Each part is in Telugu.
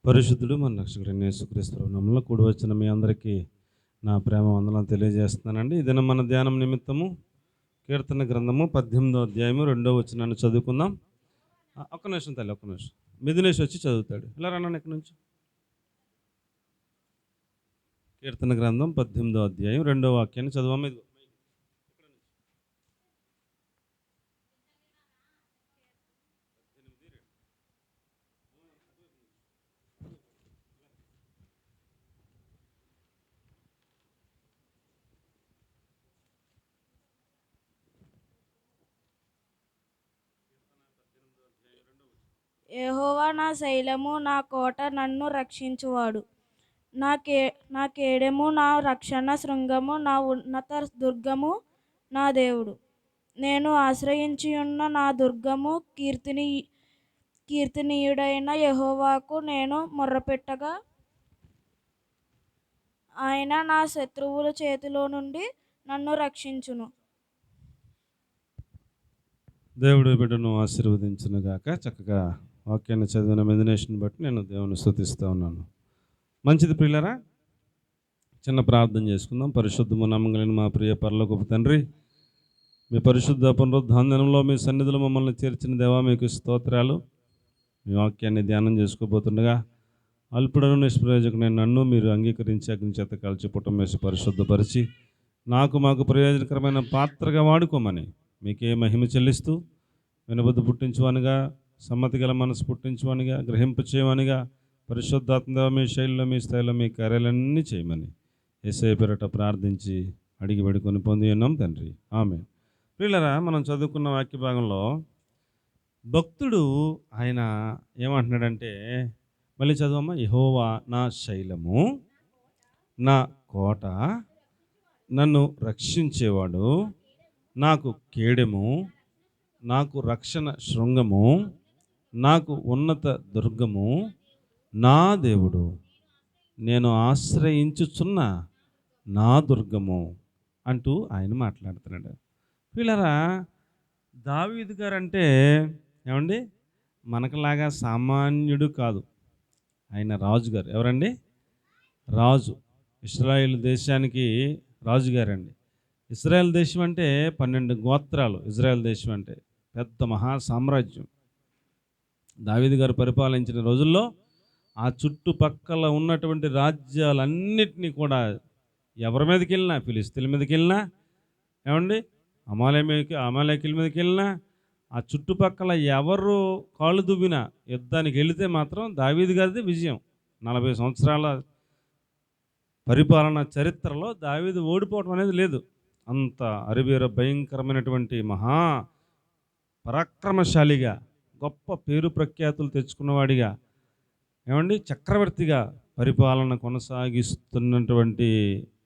పరిశుద్ధుడు మన రక్షకుడైన యేసుక్రీస్తు నామములో కూడి వచ్చిన మీ అందరికీ నా ప్రేమ వందనాలు తెలియజేస్తున్నానండి. ఇది మన ధ్యానం నిమిత్తము కీర్తన గ్రంథము 18వ అధ్యాయము 2వ వచనాన్ని చదువుకుందాం. ఒక్క నిమిషం తల్లి, ఒక్క నిమిషం. మిథునేష్ వచ్చి చదువుతాడు. ఇలా రన్నాను ఇక్కడి నుంచి. కీర్తన గ్రంథం 18వ అధ్యాయం 2వ వాక్యాన్ని చదువమ్మ. యెహోవా నా శైలము, నా కోట, నన్ను రక్షించువాడు. నా కేడెము, నా రక్షణ శృంగము, నా ఉన్నత దుర్గము, నా దేవుడు. నేను ఆశ్రయించియున్న నా దుర్గము, కీర్తనీయుడైన యెహోవాకు నేను మొర్రపెట్టగా ఆయన నా శత్రువుల చేతిలో నుండి నన్ను రక్షించును. దేవుడి బిడ్డను ఆశీర్వదించునుగాక. చక్కగా వాక్యాన్ని చదివిన మెదినేషన్ బట్టి నేను దేవుని స్తుతిస్తూ ఉన్నాను. మంచిది ప్రియులారా, చిన్న ప్రార్థన చేసుకుందాం. పరిశుద్ధము నమ్మగలిగిన మా ప్రియ పరలోకపు తండ్రి, మీ పరిశుద్ధ పునరుద్ధానంలో మీ సన్నిధిలో మమ్మల్ని చేర్చిన దేవా మీకు స్తోత్రాలు. మీ వాక్యాన్ని ధ్యానం చేసుకోబోతుండగా అల్పుడను నిష్ప్రయోజకుడైన నన్ను మీరు అంగీకరించి అగ్ని చేత కాల్చి పుట్టం వేసి పరిశుద్ధపరిచి మాకు ప్రయోజనకరమైన పాత్రగా వాడుకోమని మీకే మహిమ చెల్లిస్తూ వినబుద్ధి పుట్టించువానిగా, సమ్మతి గల మనసు పుట్టించువానిగా, గ్రహింప చేయమనిగా పరిశుద్ధాత్మ మీ శైలిలో మీ స్థాయిలో మీ కార్యాలన్నీ చేయమని యేసయ్య పేరట ప్రార్థించి అడిగి పెడుకొని పొంది ఉన్నాం తండ్రి, ఆమె. ప్రియులారా, మనం చదువుకున్న వాక్య భాగంలో భక్తుడు ఆయన ఏమంటున్నాడంటే, మళ్ళీ చదవమ్మా. యెహోవా నా శైలము, నా కోట, నన్ను రక్షించేవాడు, నాకు కేడెము, నాకు రక్షణ శృంగము, నాకు ఉన్నత దుర్గము, నా దేవుడు, నేను ఆశ్రయించుచున్న నా దుర్గము అంటూ ఆయన మాట్లాడుతున్నాడు. వీళ్ళరా, దావీదు గారు అంటే ఏమండి, మనకులాగా సామాన్యుడు కాదు. ఆయన రాజుగారు. ఎవరండి? రాజు. ఇశ్రాయేల్ దేశానికి రాజుగారండి. ఇజ్రాయెల్ దేశం అంటే 12 గోత్రాలు. ఇజ్రాయెల్ దేశం అంటే పెద్ద మహా సామ్రాజ్యం. దావీదు గారు పరిపాలించిన రోజుల్లో ఆ చుట్టుపక్కల ఉన్నటువంటి రాజ్యాలన్నిటినీ కూడా ఎవరి మీదకి వెళ్ళినా, ఫిలిస్తీన్ల మీదకి వెళ్ళినా, ఏమండి, అమాలేకీల మీదకి వెళ్ళినా, ఆ చుట్టుపక్కల ఎవరు కాళ్ళు దువ్వినా యుద్ధానికి వెళితే మాత్రం దావీదు గారిది విజయం. 40 సంవత్సరాల పరిపాలన చరిత్రలో దావీదు ఓడిపోవడం అనేది లేదు. అంత అరివీర భయంకరమైనటువంటి మహా పరాక్రమశాలిగా, గొప్ప పేరు ప్రఖ్యాతులు తెచ్చుకున్నవాడిగా, ఏమండి, చక్రవర్తిగా పరిపాలన కొనసాగిస్తున్నటువంటి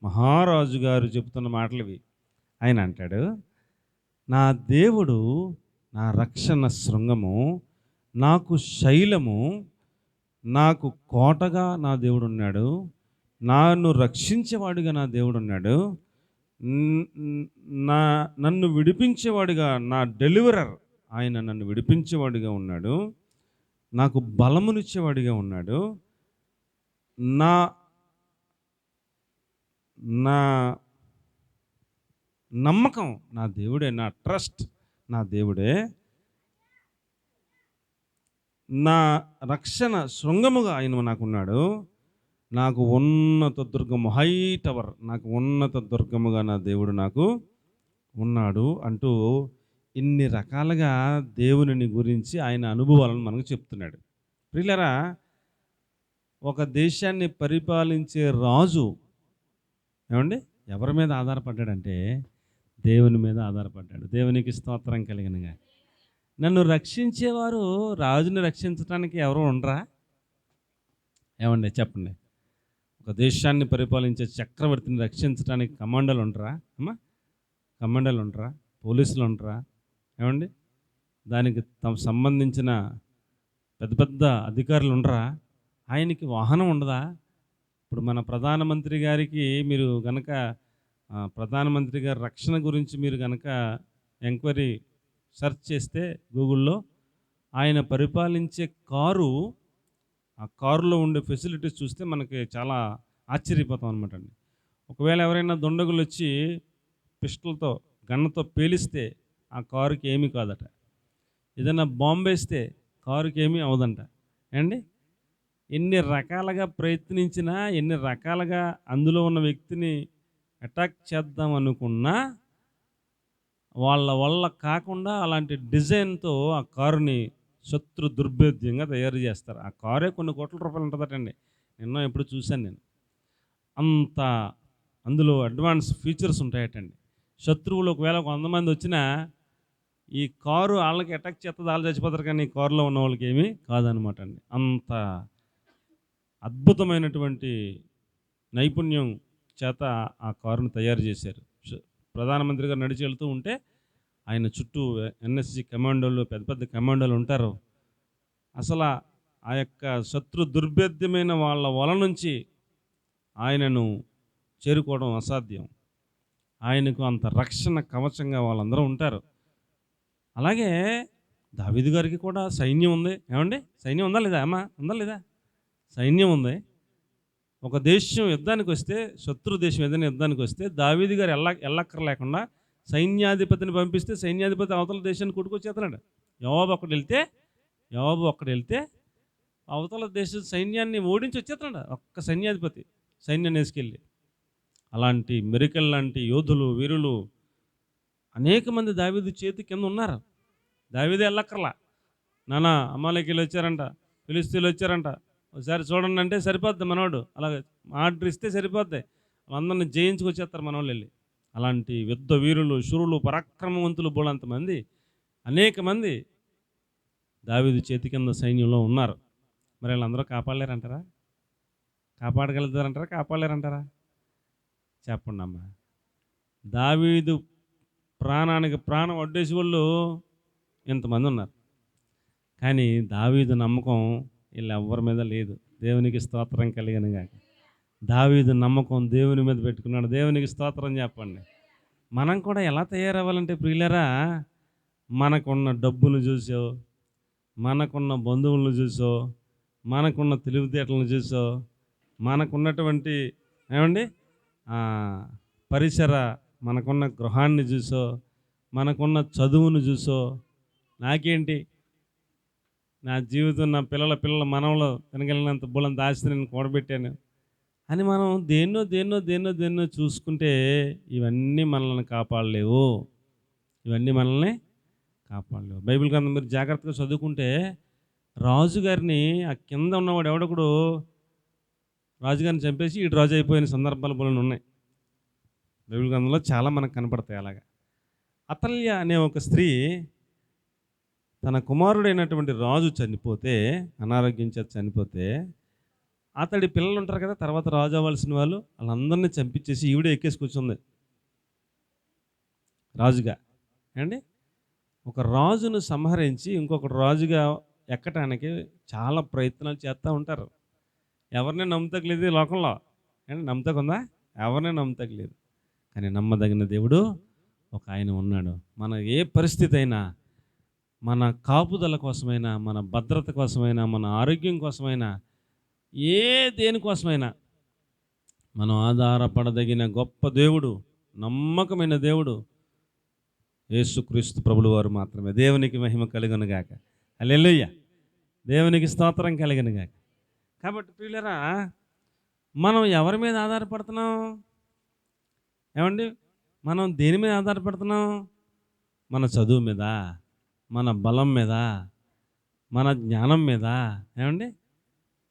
మహారాజు గారు చెబుతున్న మాటలు ఇవి. ఆయన అంటాడు, నా దేవుడు నా రక్షణ శృంగము, నాకు శైలము, నాకు కోటగా నా దేవుడు ఉన్నాడు, నన్ను రక్షించేవాడిగా నా దేవుడు ఉన్నాడు, నన్ను విడిపించేవాడిగా, నా డెలివరర్ ఆయన నన్ను విడిపించేవాడిగా ఉన్నాడు, నాకు బలమునిచ్చేవాడిగా ఉన్నాడు, నా నా నమ్మకం నా దేవుడే, నా ట్రస్ట్ నా దేవుడే, నా రక్షణ శృంగముగా ఆయన నాకున్నాడు, నాకు ఉన్నత దుర్గము, హై టవర్, నాకు ఉన్నత దుర్గముగా నా దేవుడు నాకు ఉన్నాడు అంటూ ఇన్ని రకాలుగా దేవుని గురించి ఆయన అనుభవాలను మనకు చెప్తున్నాడు. ప్రియులారా, ఒక దేశాన్ని పరిపాలించే రాజు ఏమండి ఎవరి మీద ఆధారపడ్డాడంటే దేవుని మీద ఆధారపడ్డాడు. దేవునికి స్తోత్రం కలిగినగా. నన్ను రక్షించేవారు, రాజుని రక్షించడానికి ఎవరు ఉండరా? ఏమండి చెప్పండి. ఒక దేశాన్ని పరిపాలించే చక్రవర్తిని రక్షించడానికి కమాండర్లు ఉండరా అమ్మా? కమాండర్లు ఉండరా? పోలీసులు ఉండరా? ఏమండి, దానికి సంబంధించిన పెద్ద పెద్ద అధికారులు ఉండరా? ఆయనకి వాహనం ఉండదా? ఇప్పుడు మన ప్రధానమంత్రి గారికి మీరు కనుక ప్రధానమంత్రి గారి రక్షణ గురించి మీరు కనుక ఎంక్వైరీ సెర్చ్ చేస్తే గూగుల్లో, ఆయన పరిపాలించే కారు ఆ కారులో ఉండే ఫెసిలిటీస్ చూస్తే మనకి చాలా ఆశ్చర్యపోతాం అనమాట అండి. ఒకవేళ ఎవరైనా దుండగులు వచ్చి పిస్టల్‌తో, గన్‌తో పేలిస్తే ఆ కారుకి ఏమీ కాదట. ఏదైనా బాంబేస్తే కారుకి ఏమీ అవ్వదంట. ఏవండీ? ఎన్ని రకాలుగా ప్రయత్నించినా, ఎన్ని రకాలుగా అందులో ఉన్న వ్యక్తిని అటాక్ చేద్దాం అనుకున్నా, వాళ్ళ వల్ల కాకుండా అలాంటి డిజైన్‌తో ఆ కారుని శత్రు దుర్భేద్యంగా తయారు చేస్తారు. ఆ కారే కొన్ని కోట్ల రూపాయలు ఉంటదటండి. నిన్న ఎప్పుడో చూశాను నేను. అంత అందులో అడ్వాన్స్ ఫీచర్స్ ఉంటాయటండి. శత్రువులు ఒకవేళ 100 మంది వచ్చినా, ఈ కారు ఆళ్ళకి అటాక్ చేత్తది, ఆళ్ళు చచ్చిపోతారు కానీ, ఈ కారులో ఉన్నవాళ్ళకి ఏమీ కాదనమాట అండి. అంత అద్భుతమైనటువంటి నైపుణ్యం చేత ఆ కారుని తయారు చేశారు. ప్రధానమంత్రి గారు నడిచి వెళ్తూ ఉంటే, ఆయన చుట్టూ ఎన్ఎస్జీ కమాండోలు, పెద్ద పెద్ద కమాండోలు ఉంటారు. అసల ఆ యొక్క శత్రు దుర్భేద్యమైన వాళ్ళ వల నుంచి ఆయనను చేరుకోవడం అసాధ్యం. ఆయనకు అంత రక్షణ కవచంగా వాళ్ళందరూ ఉంటారు. అలాగే దావీదు గారికి కూడా సైన్యం ఉంది. ఏమండి? సైన్యం ఉందా లేదా అమ్మా? ఉందా లేదా? సైన్యం ఉంది. ఒక దేశం యుద్ధానికొస్తే, శత్రు దేశం ఏదైనా యుద్ధానికొస్తే దావీదు గారు ఎల్లక్కర్లేకుండా సైన్యాధిపతిని పంపిస్తే, సైన్యాధిపతి అవతల దేశాన్ని కొట్టుకొచ్చేస్తున్నాడు. యోవాబు ఒక్కడెళ్తే అవతల దేశ సైన్యాన్ని ఓడించి వచ్చేస్తున్నాడు. ఒక్క సైన్యాధిపతి సైన్యాన్ని వేసుకెళ్ళి. అలాంటి మెరికల్ లాంటి యోధులు, వీరులు అనేక మంది దావీదు చేతి కింద ఉన్నారు. దావీదే ఎల్లక్కర్లా. నానా అమాలేకీయులు వచ్చారంట, ఫిలిస్తీన్లు వచ్చారంట, ఒకసారి చూడండి అంటే సరిపోద్ది మనోడు. అలాగే ఆర్డర్ ఇస్తే సరిపోద్ది. అందరిని జయించుకొచ్చేస్తారు మనోళ్ళు వెళ్ళి. అలాంటి యుద్ధ వీరులు, శూరులు, పరాక్రమవంతులు బోలంతమంది, అనేక మంది దావీదు చేతి కింద సైన్యంలో ఉన్నారు. మరి వీళ్ళందరూ కాపాడలేరంటారా? కాపాడగలుగుతారంటారా? కాపాడలేరంటారా? చెప్పండి అమ్మా. దావీదు ప్రాణానికి ప్రాణం అడ్డేసి వాళ్ళు ఇంతమంది ఉన్నారు. కానీ దావీదు నమ్మకం వీళ్ళెవ్వరి మీద లేదు. దేవునికి స్తోత్రం కలిగను గాక. దావీదు నమ్మకం దేవుని మీద పెట్టుకున్నాడు. దేవునికి స్తోత్రం చెప్పండి. మనం కూడా ఎలా తయారవ్వాలంటే ప్రియులరా, మనకున్న డబ్బును చూసో, మనకున్న బంధువులను చూసో, మనకున్న తెలివితేటలను చూసో, మనకున్నటువంటి ఏమండి పరిసర, మనకున్న గృహాన్ని చూసో, మనకున్న చదువును చూసో, నాకేంటి నా జీవితం, నా పిల్లల మనవలు తినగలిగినంత బుల్లంత ఆస్తి నేను కూడబెట్టాను అని మనం దేన్నో చూసుకుంటే ఇవన్నీ మనల్ని కాపాడలేవు. ఇవన్నీ మనల్ని కాపాడలేవు. బైబిల్ గ్రంథం మీరు జాగ్రత్తగా చదువుకుంటే, రాజుగారిని ఆ కింద ఉన్నవాడు ఎవడొకడు రాజుగారిని చంపేసి ఇటు రాజు అయిపోయిన సందర్భాలు బోలెన్ని ఉన్నాయి. బైబిల్ గ్రంథంలో చాలా మనకు కనపడతాయి అలాగా. అతల్య అనే ఒక స్త్రీ తన కుమారుడైనటువంటి రాజు చనిపోతే, అనారోగ్యం చేత చనిపోతే, అతడి పిల్లలు ఉంటారు కదా, తర్వాత రాజు అవ్వాల్సిన వాళ్ళు, వాళ్ళందరినీ చంపించేసి ఈవిడే ఎక్కేసి కూర్చుంది రాజుగా. ఏమండి? ఒక రాజును సంహరించి ఇంకొక రాజుగా ఎక్కటానికి చాలా ప్రయత్నాలు చేస్తూ ఉంటారు. ఎవరిని నమ్మతగలేదు ఈ లోకంలో. ఏమండి? నమ్మతకుందా? ఎవరిని నమ్మతగలేదు. కానీ నమ్మదగిన దేవుడు ఒక ఆయన ఉన్నాడు. మన ఏ పరిస్థితి అయినా, మన కాపుదల కోసమైనా, మన భద్రత కోసమైనా, మన ఆరోగ్యం కోసమైనా, ఏ దేనికోసమైనా మనం ఆధారపడదగిన గొప్ప దేవుడు, నమ్మకమైన దేవుడు యేసుక్రీస్తు ప్రభులు వారు మాత్రమే. దేవునికి మహిమ కలుగును గాక. హల్లెలూయా. దేవునికి స్తోత్రం కలుగును గాక. కాబట్టి ప్రియులారా, మనం ఎవరి మీద ఆధారపడుతున్నాం? ఏమండి? మనం దేని మీద ఆధారపడుతున్నాం? మన చదువు మీద, మన బలం మీద, మన జ్ఞానం మీద. ఏమండి?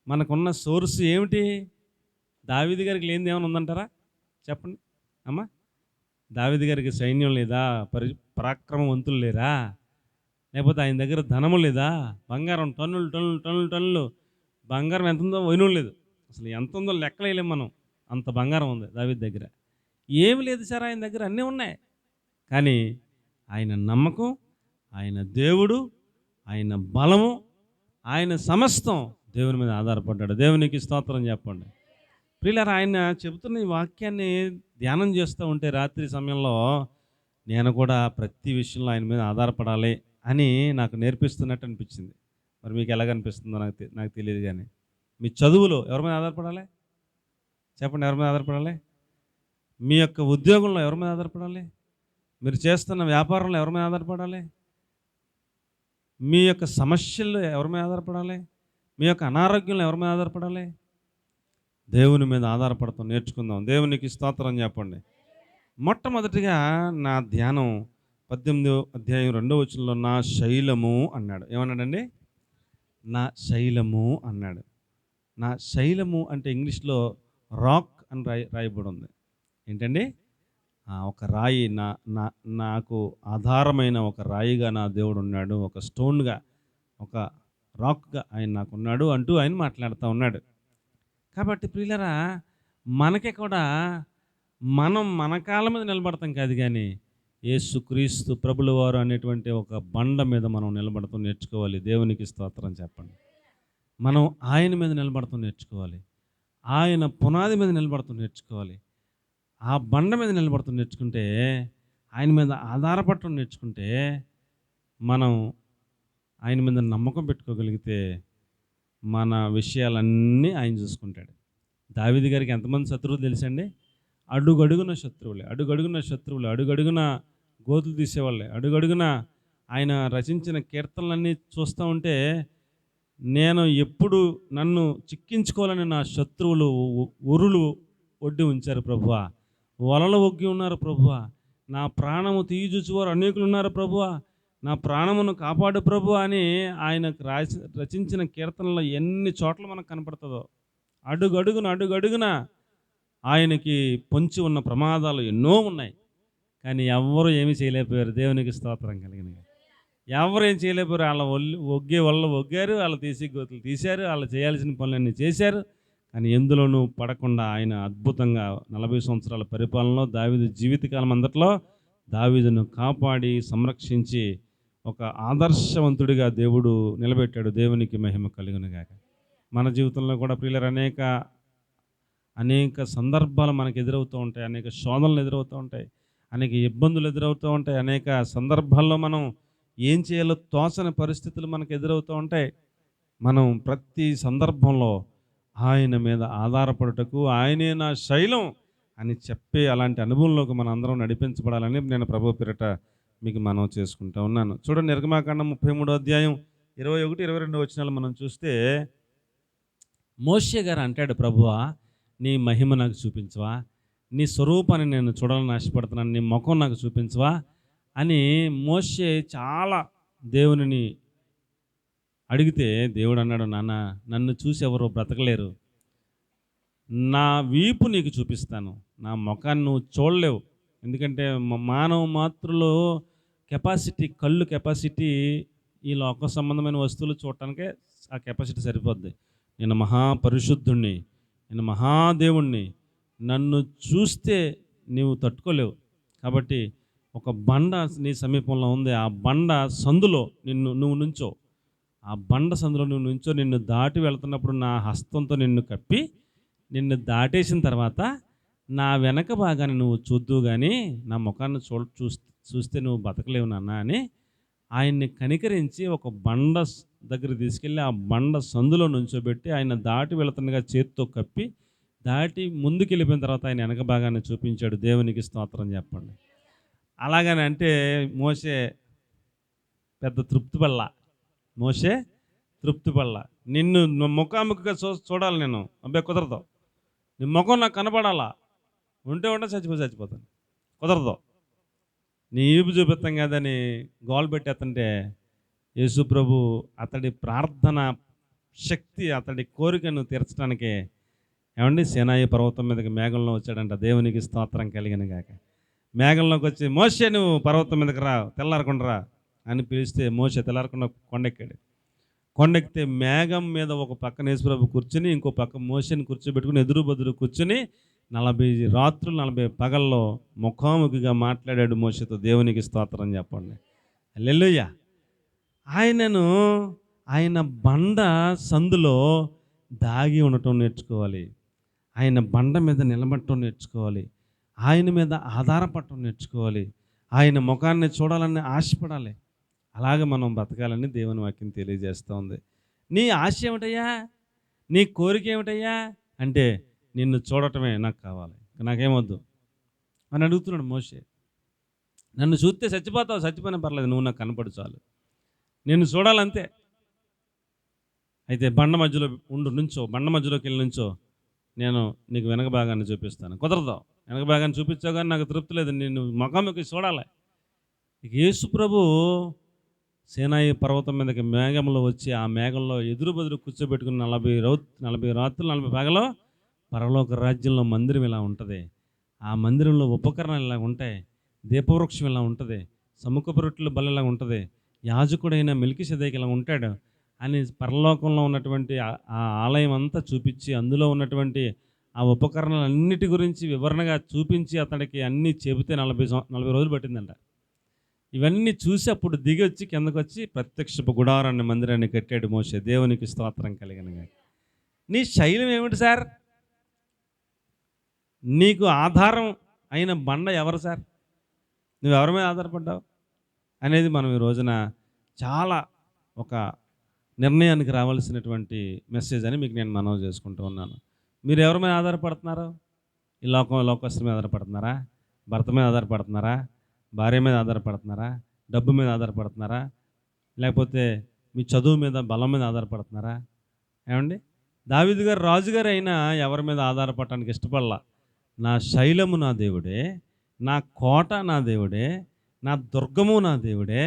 మనకున్న సోర్స్ ఏమిటి? దావీదు గారికి లేనిది ఏమైనా ఉందంటారా? చెప్పండి అమ్మా. దావీదు గారికి సైన్యం లేదా? పరాక్రమవంతులు లేరా? లేకపోతే ఆయన దగ్గర ధనము లేదా? బంగారం టన్నులు బంగారం ఎంత ఉందో వైనం లేదు. అసలు ఎంత ఉందో లెక్కలేలేం మనం. అంత బంగారం ఉంది దావీదు దగ్గర. ఏమి లేదు సార్ ఆయన దగ్గర, అన్నీ ఉన్నాయి. కానీ ఆయన నమ్మకం, ఆయన దేవుడు, ఆయన బలము, ఆయన సమస్తం దేవుని మీద ఆధారపడ్డాడు. దేవునికి స్తోత్రం చెప్పండి. ప్రియులారా, ఆయన చెబుతున్న ఈ వాక్యాన్ని ధ్యానం చేస్తూ ఉంటే రాత్రి సమయంలో నేను కూడా ప్రతి విషయంలో ఆయన మీద ఆధారపడాలి అని నాకు నేర్పిస్తున్నట్టు అనిపించింది. మరి మీకు ఎలాగనిపిస్తుందో నాకు తెలియదు. కానీ మీ చదువులో ఎవరి మీద ఆధారపడాలి? చెప్పండి, ఎవరి మీద ఆధారపడాలి? మీ యొక్క ఉద్యోగంలో ఎవరి మీద ఆధారపడాలి? మీరు చేస్తున్న వ్యాపారంలో ఎవరి మీద ఆధారపడాలి? మీ యొక్క సమస్యల్లో ఎవరి మీద ఆధారపడాలి? మీ యొక్క అనారోగ్యంలో ఎవరి మీద ఆధారపడాలి? దేవుని మీద ఆధారపడతాం నేర్చుకుందాం. దేవునికి స్తోత్రం చెప్పండి. మొట్టమొదటిగా నా ధ్యానం 18వ అధ్యాయం 2వ వచనంలో నా శైలము అన్నాడు. ఏమన్నాడండి? నా శైలము అన్నాడు. నా శైలము అంటే ఇంగ్లీష్లో రాక్ అని రాయబడి ఉంది. ఏంటండి? ఒక రాయి, నాకు ఆధారమైన ఒక రాయిగా నా దేవుడు ఉన్నాడు, ఒక స్టోన్గా, ఒక రాక్గా ఆయన నాకున్నాడు అంటూ ఆయన మాట్లాడుతూ ఉన్నాడు. కాబట్టి ప్రియులరా, మనకి కూడా మన కాళ్ళ మీద నిలబడతాం కాదు, కానీ యేసుక్రీస్తు ప్రభుల వారు అనేటువంటి ఒక బండ మీద మనం నిలబడతాం నేర్చుకోవాలి. దేవునికి స్తోత్రం చెప్పండి. మనం ఆయన మీద నిలబడతాం నేర్చుకోవాలి. ఆయన పునాది మీద నిలబడతాం నేర్చుకోవాలి. ఆ బండ మీద నిలబడతాం నేర్చుకుంటే, ఆయన మీద ఆధారపడటం నేర్చుకుంటే, మనం ఆయన మీద నమ్మకం పెట్టుకోగలిగితే మన విషయాలన్నీ ఆయన చూసుకుంటాడు. దావీదు గారికి ఎంతమంది శత్రువులు తెలుసండి? అడుగడుగున శత్రువులే, అడుగడుగున గోతులు తీసేవాళ్ళే, అడుగడుగున ఆయన రచించిన కీర్తనలన్నీ చూస్తూ ఉంటే, నేను ఎప్పుడు నన్ను చిక్కించుకోవాలని నా శత్రువులు ఉరులు ఒడ్డి ఉంచారు ప్రభువా, వలలు ఒగ్గి ఉన్నారు ప్రభువా, నా ప్రాణము తీయుచువారు అనేకులు ఉన్నారు ప్రభువా, నా ప్రాణమును కాపాడు ప్రభు అని ఆయనకు రచించిన కీర్తనలో ఎన్ని చోట్ల మనకు కనపడుతుందో. అడుగడుగున ఆయనకి పొంచి ఉన్న ప్రమాదాలు ఎన్నో ఉన్నాయి, కానీ ఎవ్వరూ ఏమీ చేయలేకపోయారు. దేవునికి స్తోత్రం కలిగిన. ఎవరు ఏం చేయలేకపోయారు. వాళ్ళ ఒగ్గారు, వాళ్ళు తీసి గోతులు తీశారు, వాళ్ళు చేయాల్సిన పనులన్నీ చేశారు, కానీ ఎందులోనూ పడకుండా ఆయన అద్భుతంగా 40 సంవత్సరాల పరిపాలనలో దావీదు జీవితకాలం అంతట్లో దావీదును కాపాడి సంరక్షించి ఒక ఆదర్శవంతుడిగా దేవుడు నిలబెట్టాడు. దేవునికి మహిమ కలుగునుగాక. మన జీవితంలో కూడా ప్రియులరు అనేక సందర్భాలు మనకు ఎదురవుతూ ఉంటాయి, అనేక శోధనలు ఎదురవుతూ ఉంటాయి, అనేక ఇబ్బందులు ఎదురవుతూ ఉంటాయి, అనేక సందర్భాల్లో మనం ఏం చేయాలో తోచని పరిస్థితులు మనకు ఎదురవుతూ ఉంటాయి. మనం ప్రతి సందర్భంలో ఆయన మీద ఆధారపడుటకు ఆయనే నా శైలం అని చెప్పే అలాంటి అనుభవంలోకి మన అందరం నడిపించబడాలని నేను ప్రభు పేరిట మీకు మనం చేసుకుంటూ ఉన్నాను. చూడండి, నిర్గమాకాండం 33వ అధ్యాయం 21, 22 వచనాలు మనం చూస్తే, మోషే గారు అంటాడు, ప్రభువా నీ మహిమ నాకు చూపించవా, నీ స్వరూపాన్ని నేను చూడాలని ఆశపడుతున్నాను, నీ ముఖం నాకు చూపించవా అని మోషే చాలా దేవునిని అడిగితే, దేవుడు అన్నాడు, నాన్న నన్ను చూసి ఎవరు బ్రతకలేరు, నా వీపు నీకు చూపిస్తాను, నా ముఖాన్ని నువ్వు చూడలేవు. ఎందుకంటే మానవ మాతృలో కళ్ళు కెపాసిటీ ఈ లోక సంబంధమైన వస్తువులు చూడటానికే ఆ కెపాసిటీ సరిపోద్ది. నేను మహాపరిశుద్ధుణ్ణి, నేను మహాదేవుణ్ణి, నన్ను చూస్తే నీవు తట్టుకోలేవు. కాబట్టి ఒక బండ నీ సమీపంలో ఉంది, ఆ బండ సందులో నువ్వు నుంచో, ఆ బండ సందులో నువ్వు నుంచో, నిన్ను దాటి వెళ్తున్నప్పుడు నా హస్తంతో నిన్ను కప్పి నిన్ను దాటేసిన తర్వాత నా వెనక భాగాన్ని నువ్వు చూద్దువు, కానీ నా ముఖాన్ని చూస్తే నువ్వు బతకలేవు నాన్న అని ఆయన్ని కనికరించి ఒక బండ దగ్గర తీసుకెళ్ళి ఆ బండ సందులో నుంచోబెట్టి ఆయన దాటి వెళుతుండగా చేతితో కప్పి దాటి ముందుకు వెళ్ళిపోయిన తర్వాత ఆయన వెనక భాగాన్ని చూపించాడు. దేవునికి స్తోత్రం చెప్పండి. అలాగని అంటే మోషే పెద్ద మోషే తృప్తి పడలా. నిన్ను ముఖాముఖిగా చూడాలి, నేను అబ్బాయి కుదరదు, నీ ముఖం నాకు కనపడాలా, ఉంటే చచ్చిపోతాను, కుదరదు, నీ ఈపు చూపిస్తాం కదని గోల్ పెట్టేస్తుంటే యేసు ప్రభు అతడి ప్రార్థన శక్తి, అతడి కోరికను తీర్చడానికే ఏమండి సీనాయి పర్వతం మీదకి మేఘంలో వచ్చాడంట. దేవునికి స్తోత్రం కలిగిన గాక. మేఘంలోకి వచ్చి, మోషే నువ్వు పర్వతం మీదకి రా, తెల్లారకుండా రా అని పిలిస్తే మోషే తెల్లారకుండా కొండెక్కాడు. కొండెక్కితే మేఘం మీద ఒక పక్కన యేసు ప్రభు కూర్చుని, ఇంకో పక్క మోషేని కూర్చోబెట్టుకుని ఎదురు బదురు కూర్చుని 40 రాత్రులు 40 పగల్లో ముఖాముఖిగా మాట్లాడాడు మోషేతో. దేవునికి స్తోత్రం చెప్పండి. హల్లెలూయా. ఆయన బండ సందులో దాగి ఉండటం నేర్చుకోవాలి, ఆయన బండ మీద నిలబడటం నేర్చుకోవాలి, ఆయన మీద ఆధారపడటం నేర్చుకోవాలి, ఆయన ముఖాన్ని చూడాలని ఆశపడాలి. అలాగే మనం బతకాలని దేవుని వాక్యం తెలియజేస్తూ ఉంది. నీ ఆశ ఏమిటయ్యా? నీ కోరిక ఏమిటయ్యా అంటే నిన్ను చూడటమే నాకు కావాలి, నాకేమొద్దు అని అడుగుతున్నాడు మోషే. నన్ను చూస్తే చచ్చిపోతావు, చచ్చిపోయినా పర్లేదు, నువ్వు నాకు కనపడు చాలు, నిన్ను చూడాలంతే. అయితే బండ మధ్యలో నుంచో, బండ మధ్యలోకి వెళ్ళి నుంచో, నేను నీకు వెనక భాగాన్ని చూపిస్తాను. కుదరదు, వెనక భాగాన్ని చూపించావు కానీ నాకు తృప్తి లేదు, నేను ముఖాముఖి చూడాలి. ఇక యేసు ప్రభు సీనాయి పర్వతం మీదకి మేఘంలో వచ్చి ఆ మేఘంలో ఎదురు బదురు కూర్చోబెట్టుకుని 40 రాత్రులు 40 పగలు పరలోక రాజ్యంలో మందిరం ఇలా ఉంటుంది. ఆ మందిరంలో ఉపకరణాలు ఇలా ఉంటాయి, దీపవృక్షం ఇలా ఉంటుంది, సముఖపు రొట్టెల బల్ల ఇలా ఉంటుంది, యాజకుడైన మెల్కీసెదెకు ఇలా ఉంటాడు అని పరలోకంలో ఉన్నటువంటి ఆ ఆలయం అంతా చూపించి అందులో ఉన్నటువంటి ఆ ఉపకరణాలన్నిటి గురించి వివరణగా చూపించి అతడికి అన్నీ చెబితే 40 రోజులు పట్టిందంట. ఇవన్నీ చూసి అప్పుడు దిగి వచ్చి కిందకు వచ్చి ప్రత్యక్షపు గుడారాన్ని మందిరాన్ని కట్టాడు మోషే. దేవునికి స్తోత్రం కలిగినగా. నీ శైలం ఏమిటి సార్? నీకు ఆధారం అయిన బండ ఎవరు సార్? నువ్వు ఎవరి మీద ఆధారపడ్డావు అనేది మనం ఈ రోజున చాలా ఒక నిర్ణయానికి రావాల్సినటువంటి మెసేజ్ అని మీకు నేను మనవి చేసుకుంటూ ఉన్నాను. మీరు ఎవరి మీద ఆధారపడుతున్నారు? ఈ లోకస్తుల మీద ఆధారపడుతున్నారా? భర్త మీద ఆధారపడుతున్నారా? భార్య మీద ఆధారపడుతున్నారా? డబ్బు మీద ఆధారపడుతున్నారా? లేకపోతే మీ చదువు మీద, బలం మీద ఆధారపడుతున్నారా? ఏమండి, దావీదు గారు రాజుగారు అయినా ఎవరి మీద ఆధారపడటానికి ఇష్టపడలా. నా శైలము నా దేవుడే, నా కోట నా దేవుడే, నా దుర్గము నా దేవుడే,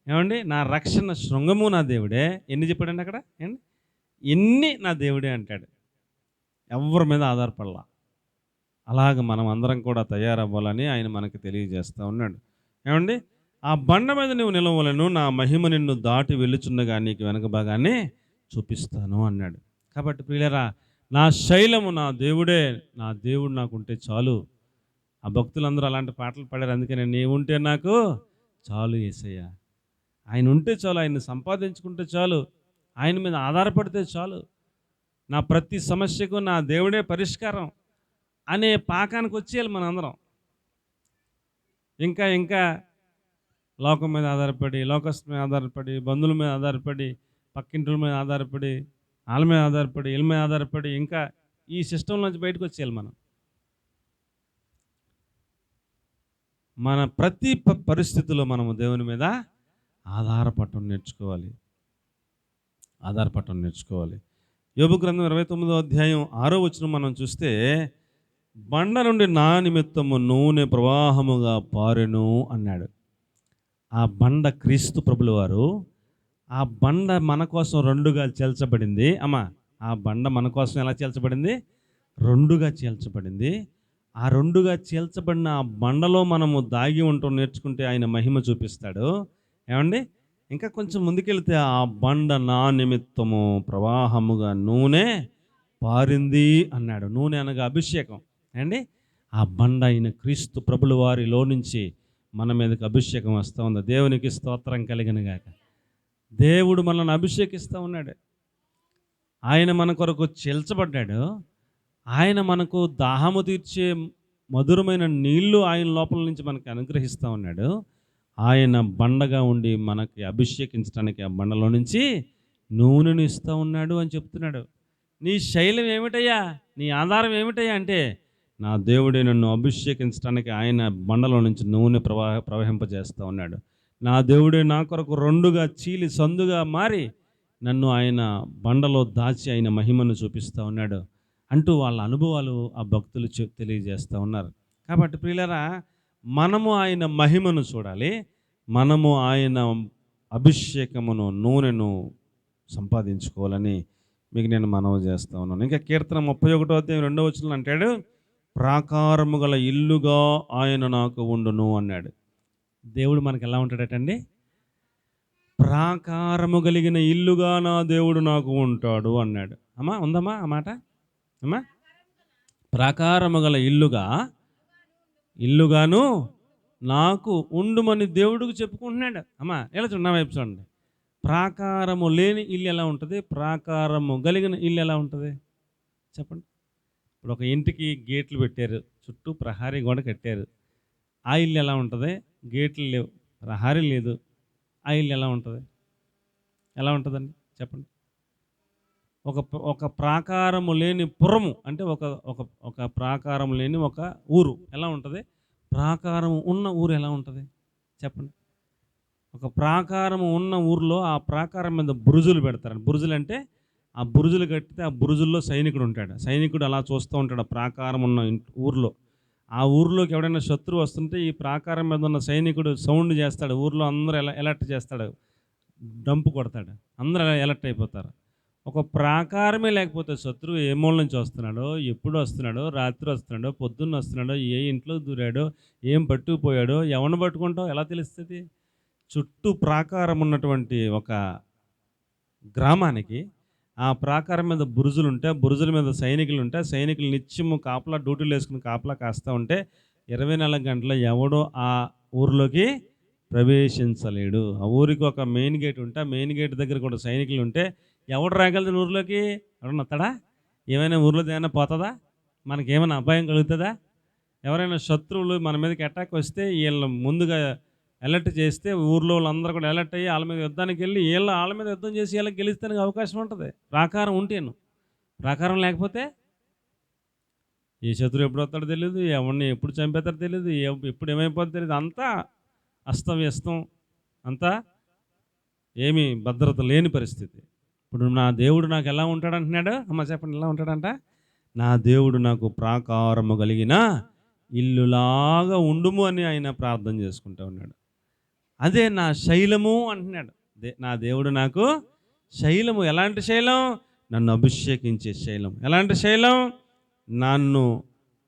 ఏమండి, నా రక్షణ శృంగము నా దేవుడే. ఎన్ని చెప్పాడండి అక్కడ? ఏమండి, ఎన్ని నా దేవుడే అంటాడు. ఎవరి మీద ఆధారపడలా. అలాగ మనం అందరం కూడా తయారవ్వాలని ఆయన మనకి తెలియజేస్తూ ఉన్నాడు. ఏమండి, ఆ బండ మీద నువ్వు నిలవలను, నా మహిమ నిన్ను దాటి వెళ్ళుచున్నగా నీకు వెనక భాగాన్ని చూపిస్తాను అన్నాడు. కాబట్టి ప్రియులరా, నా శైలము నా దేవుడే, నా దేవుడు నాకుంటే చాలు. ఆ భక్తులందరూ అలాంటి పాటలు పాడారు. అందుకని నీవుంటే నాకు చాలు యేసయ్యా, ఆయన ఉంటే చాలు, ఆయన్ని సంపాదించుకుంటే చాలు, ఆయన మీద ఆధారపడితే చాలు, నా ప్రతి సమస్యకు నా దేవుడే పరిష్కారం అనే పాకానికి వచ్చేయాలి మనందరం. ఇంకా ఇంకా లోకం మీద ఆధారపడి, లోకస్తుల మీద ఆధారపడి, బంధువుల మీద ఆధారపడి, పక్కింటుల మీద ఆధారపడి, వాళ్ళ మీద ఆధారపడి, వీళ్ళ మీద ఆధారపడి, ఇంకా ఈ సిస్టమ్ నుంచి బయటకు వచ్చేయాలి మనం. మన ప్రతి పరిస్థితుల్లో మనము దేవుని మీద ఆధారపడటం నేర్చుకోవాలి. ఆధారపడటం నేర్చుకోవాలి. యోబు గ్రంథం 29వ అధ్యాయం 6వ వచనం మనం చూస్తే, బండ నుండి నా నిమిత్తము నూనె ప్రవాహముగా పారెను అన్నాడు. ఆ బండ క్రీస్తు ప్రభుల వారు. ఆ బండ మన కోసం రెండుగా చీల్చబడింది. ఆ బండ మన కోసం ఎలా చీల్చబడింది? రెండుగా చీల్చబడింది. ఆ రెండుగా చీల్చబడిన ఆ బండలో మనము దాగి ఉండటం నేర్చుకుంటే ఆయన మహిమ చూపిస్తాడు. ఏమండి, ఇంకా కొంచెం ముందుకెళ్తే, ఆ బండ నా నిమిత్తము ప్రవాహముగా నూనె పారింది అన్నాడు. నూనె అనగా అభిషేకం అండి. ఆ బండ అయిన క్రీస్తు ప్రభుల వారిలో నుంచి మన మీదకి అభిషేకం వస్తూ ఉంది. దేవునికి స్తోత్రం కలిగినగాక. దేవుడు మనల్ని అభిషేకిస్తూ ఉన్నాడు. ఆయన మన కొరకు చీల్చబడ్డాడు. ఆయన మనకు దాహము తీర్చే మధురమైన నీళ్లు ఆయన లోపల నుంచి మనకి అనుగ్రహిస్తూ ఉన్నాడు. ఆయన బండగా ఉండి మనకి అభిషేకించడానికి ఆ బండలో నుంచి నూనెను ఇస్తూ ఉన్నాడు అని చెప్తున్నాడు. నీ శైలం ఏమిటయ్యా, నీ ఆధారం ఏమిటయ్యా అంటే, నా దేవుడే నన్ను అభిషేకించడానికి ఆయన బండలో నుంచి నూనె ప్రవహింపజేస్తూ ఉన్నాడు. నా దేవుడే నా కొరకు రెండుగా చీలి సందుగా మారి నన్ను ఆయన బండలో దాచి ఆయన మహిమను చూపిస్తూ ఉన్నాడు అంటూ వాళ్ళ అనుభవాలు ఆ భక్తులు తెలియజేస్తూ ఉన్నారు. కాబట్టి ప్రియులరా, మనము ఆయన మహిమను చూడాలి. మనము ఆయన అభిషేకమును, నూనెను సంపాదించుకోవాలని మీకు నేను మనవి చేస్తూ ఉన్నాను. ఇంకా కీర్తన 31వ అధ్యాయం 2వ వచనంలో అంటాడు, ప్రాకారము గల ఇల్లుగా ఆయన నాకు ఉండును అన్నాడు. దేవుడు మనకు ఎలా ఉంటాడటండి? ప్రాకారము కలిగిన ఇల్లుగా నా దేవుడు నాకు ఉంటాడు అన్నాడు. ఉందమ్మా ఆ మాట? ప్రాకారము గల ఇల్లుగాను నాకు ఉండుమని దేవుడికి చెప్పుకుంటున్నాడు. ఎలా చూడండి, నా వైపు చూడండి. ప్రాకారము లేని ఇల్లు ఎలా ఉంటుంది? ప్రాకారము కలిగిన ఇల్లు ఎలా ఉంటుంది చెప్పండి. ఇప్పుడు ఒక ఇంటికి గేట్లు పెట్టారు, చుట్టూ ప్రహారీ గోడ కట్టారు. ఆ ఇల్లు ఎలా ఉంటుంది? గేట్లు లేవు, ప్రహారీ లేదు. ఆ ఇల్లు ఎలా ఉంటుంది? ఎలా ఉంటుందండి చెప్పండి. ఒక ఒక ప్రాకారము లేని పురము అంటే ఒక ఒక ఒక ప్రాకారం లేని ఒక ఊరు ఎలా ఉంటుంది? ప్రాకారం ఉన్న ఊరు ఎలా ఉంటుంది చెప్పండి? ఒక ప్రాకారం ఉన్న ఊర్లో ఆ ప్రాకారం మీద బురుజులు పెడతారు. బురుజులు అంటే ఆ బురుజులు కట్టితే ఆ బురుజుల్లో సైనికుడు ఉంటాడు. సైనికుడు అలా చూస్తూ ఉంటాడు ఆ ప్రాకారం ఉన్న ఊర్లో. ఆ ఊర్లోకి ఎవడైనా శత్రువు వస్తుంటే ఈ ప్రాకారం మీద ఉన్న సైనికుడు సౌండ్ చేస్తాడు. ఊర్లో అందరూ ఎలర్ట్ చేస్తాడు, డంపు కొడతాడు, అందరూ ఎలర్ట్ అయిపోతారు. ఒక ప్రాకారమే లేకపోతే శత్రువు ఏ మూల నుంచి వస్తున్నాడో, ఎప్పుడు వస్తున్నాడో, రాత్రి వస్తున్నాడో, పొద్దున్న వస్తున్నాడో, ఏ ఇంట్లో దూరాడో, ఏం పట్టుకుపోయాడో, ఎవరిని పట్టుకుంటావు ఎలా తెలుస్తుంది? చుట్టూ ప్రాకారం ఉన్నటువంటి ఒక గ్రామానికి ఆ ప్రాకారం మీద బురుజులు ఉంటే, బురుజుల మీద సైనికులు ఉంటే, సైనికులు నిత్యము కాపలా డ్యూటీలు వేసుకుని కాపలా కాస్తూ ఉంటే 24 గంటలు ఎవడో ఆ ఊరిలోకి ప్రవేశించలేడు. ఆ ఊరికి ఒక మెయిన్ గేట్ ఉంటే ఆ మెయిన్ గేట్ దగ్గర కూడా సైనికులు ఉంటే ఎవడు రాగలదు ఊర్లోకి? ఎవడన్నా వస్తాడా? ఏమైనా ఊర్లో ఏమైనా పోతుందా? మనకేమైనా అపాయం కలుగుతుందా? ఎవరైనా శత్రువులు మన మీదకి అటాక్ వస్తే వీళ్ళు ముందుగా అలర్ట్ చేస్తే ఊర్లో వాళ్ళందరూ కూడా అలర్ట్ అయ్యి వాళ్ళ మీద యుద్ధానికి వెళ్ళి వాళ్ళ మీద యుద్ధం చేసి వీళ్ళకి గెలుస్తానికి అవకాశం ఉంటుంది ప్రాకారం ఉంటేను. ప్రాకారం లేకపోతే ఏ శత్రువు ఎప్పుడు వస్తాడో తెలియదు, ఎవరిని ఎప్పుడు చంపేస్తాడో తెలియదు, ఎప్పుడు ఏమైపోతుందో తెలియదు. అంతా అస్తవ్యస్తం, అంతా ఏమీ భద్రత లేని పరిస్థితి. ఇప్పుడు నా దేవుడు నాకు ఎలా ఉంటాడంటున్నాడు? అమ్మ చెప్పండి, ఎలా ఉంటాడంట? నా దేవుడు నాకు ప్రాకారము కలిగిన ఇల్లులాగా ఉండుము అని ఆయన ప్రార్థన చేసుకుంటూ ఉన్నాడు. అదే నా శైలము అంటున్నాడు. నా దేవుడు నాకు శైలము. ఎలాంటి శైలం? నన్ను అభిషేకించే శైలం. ఎలాంటి శైలం? నన్ను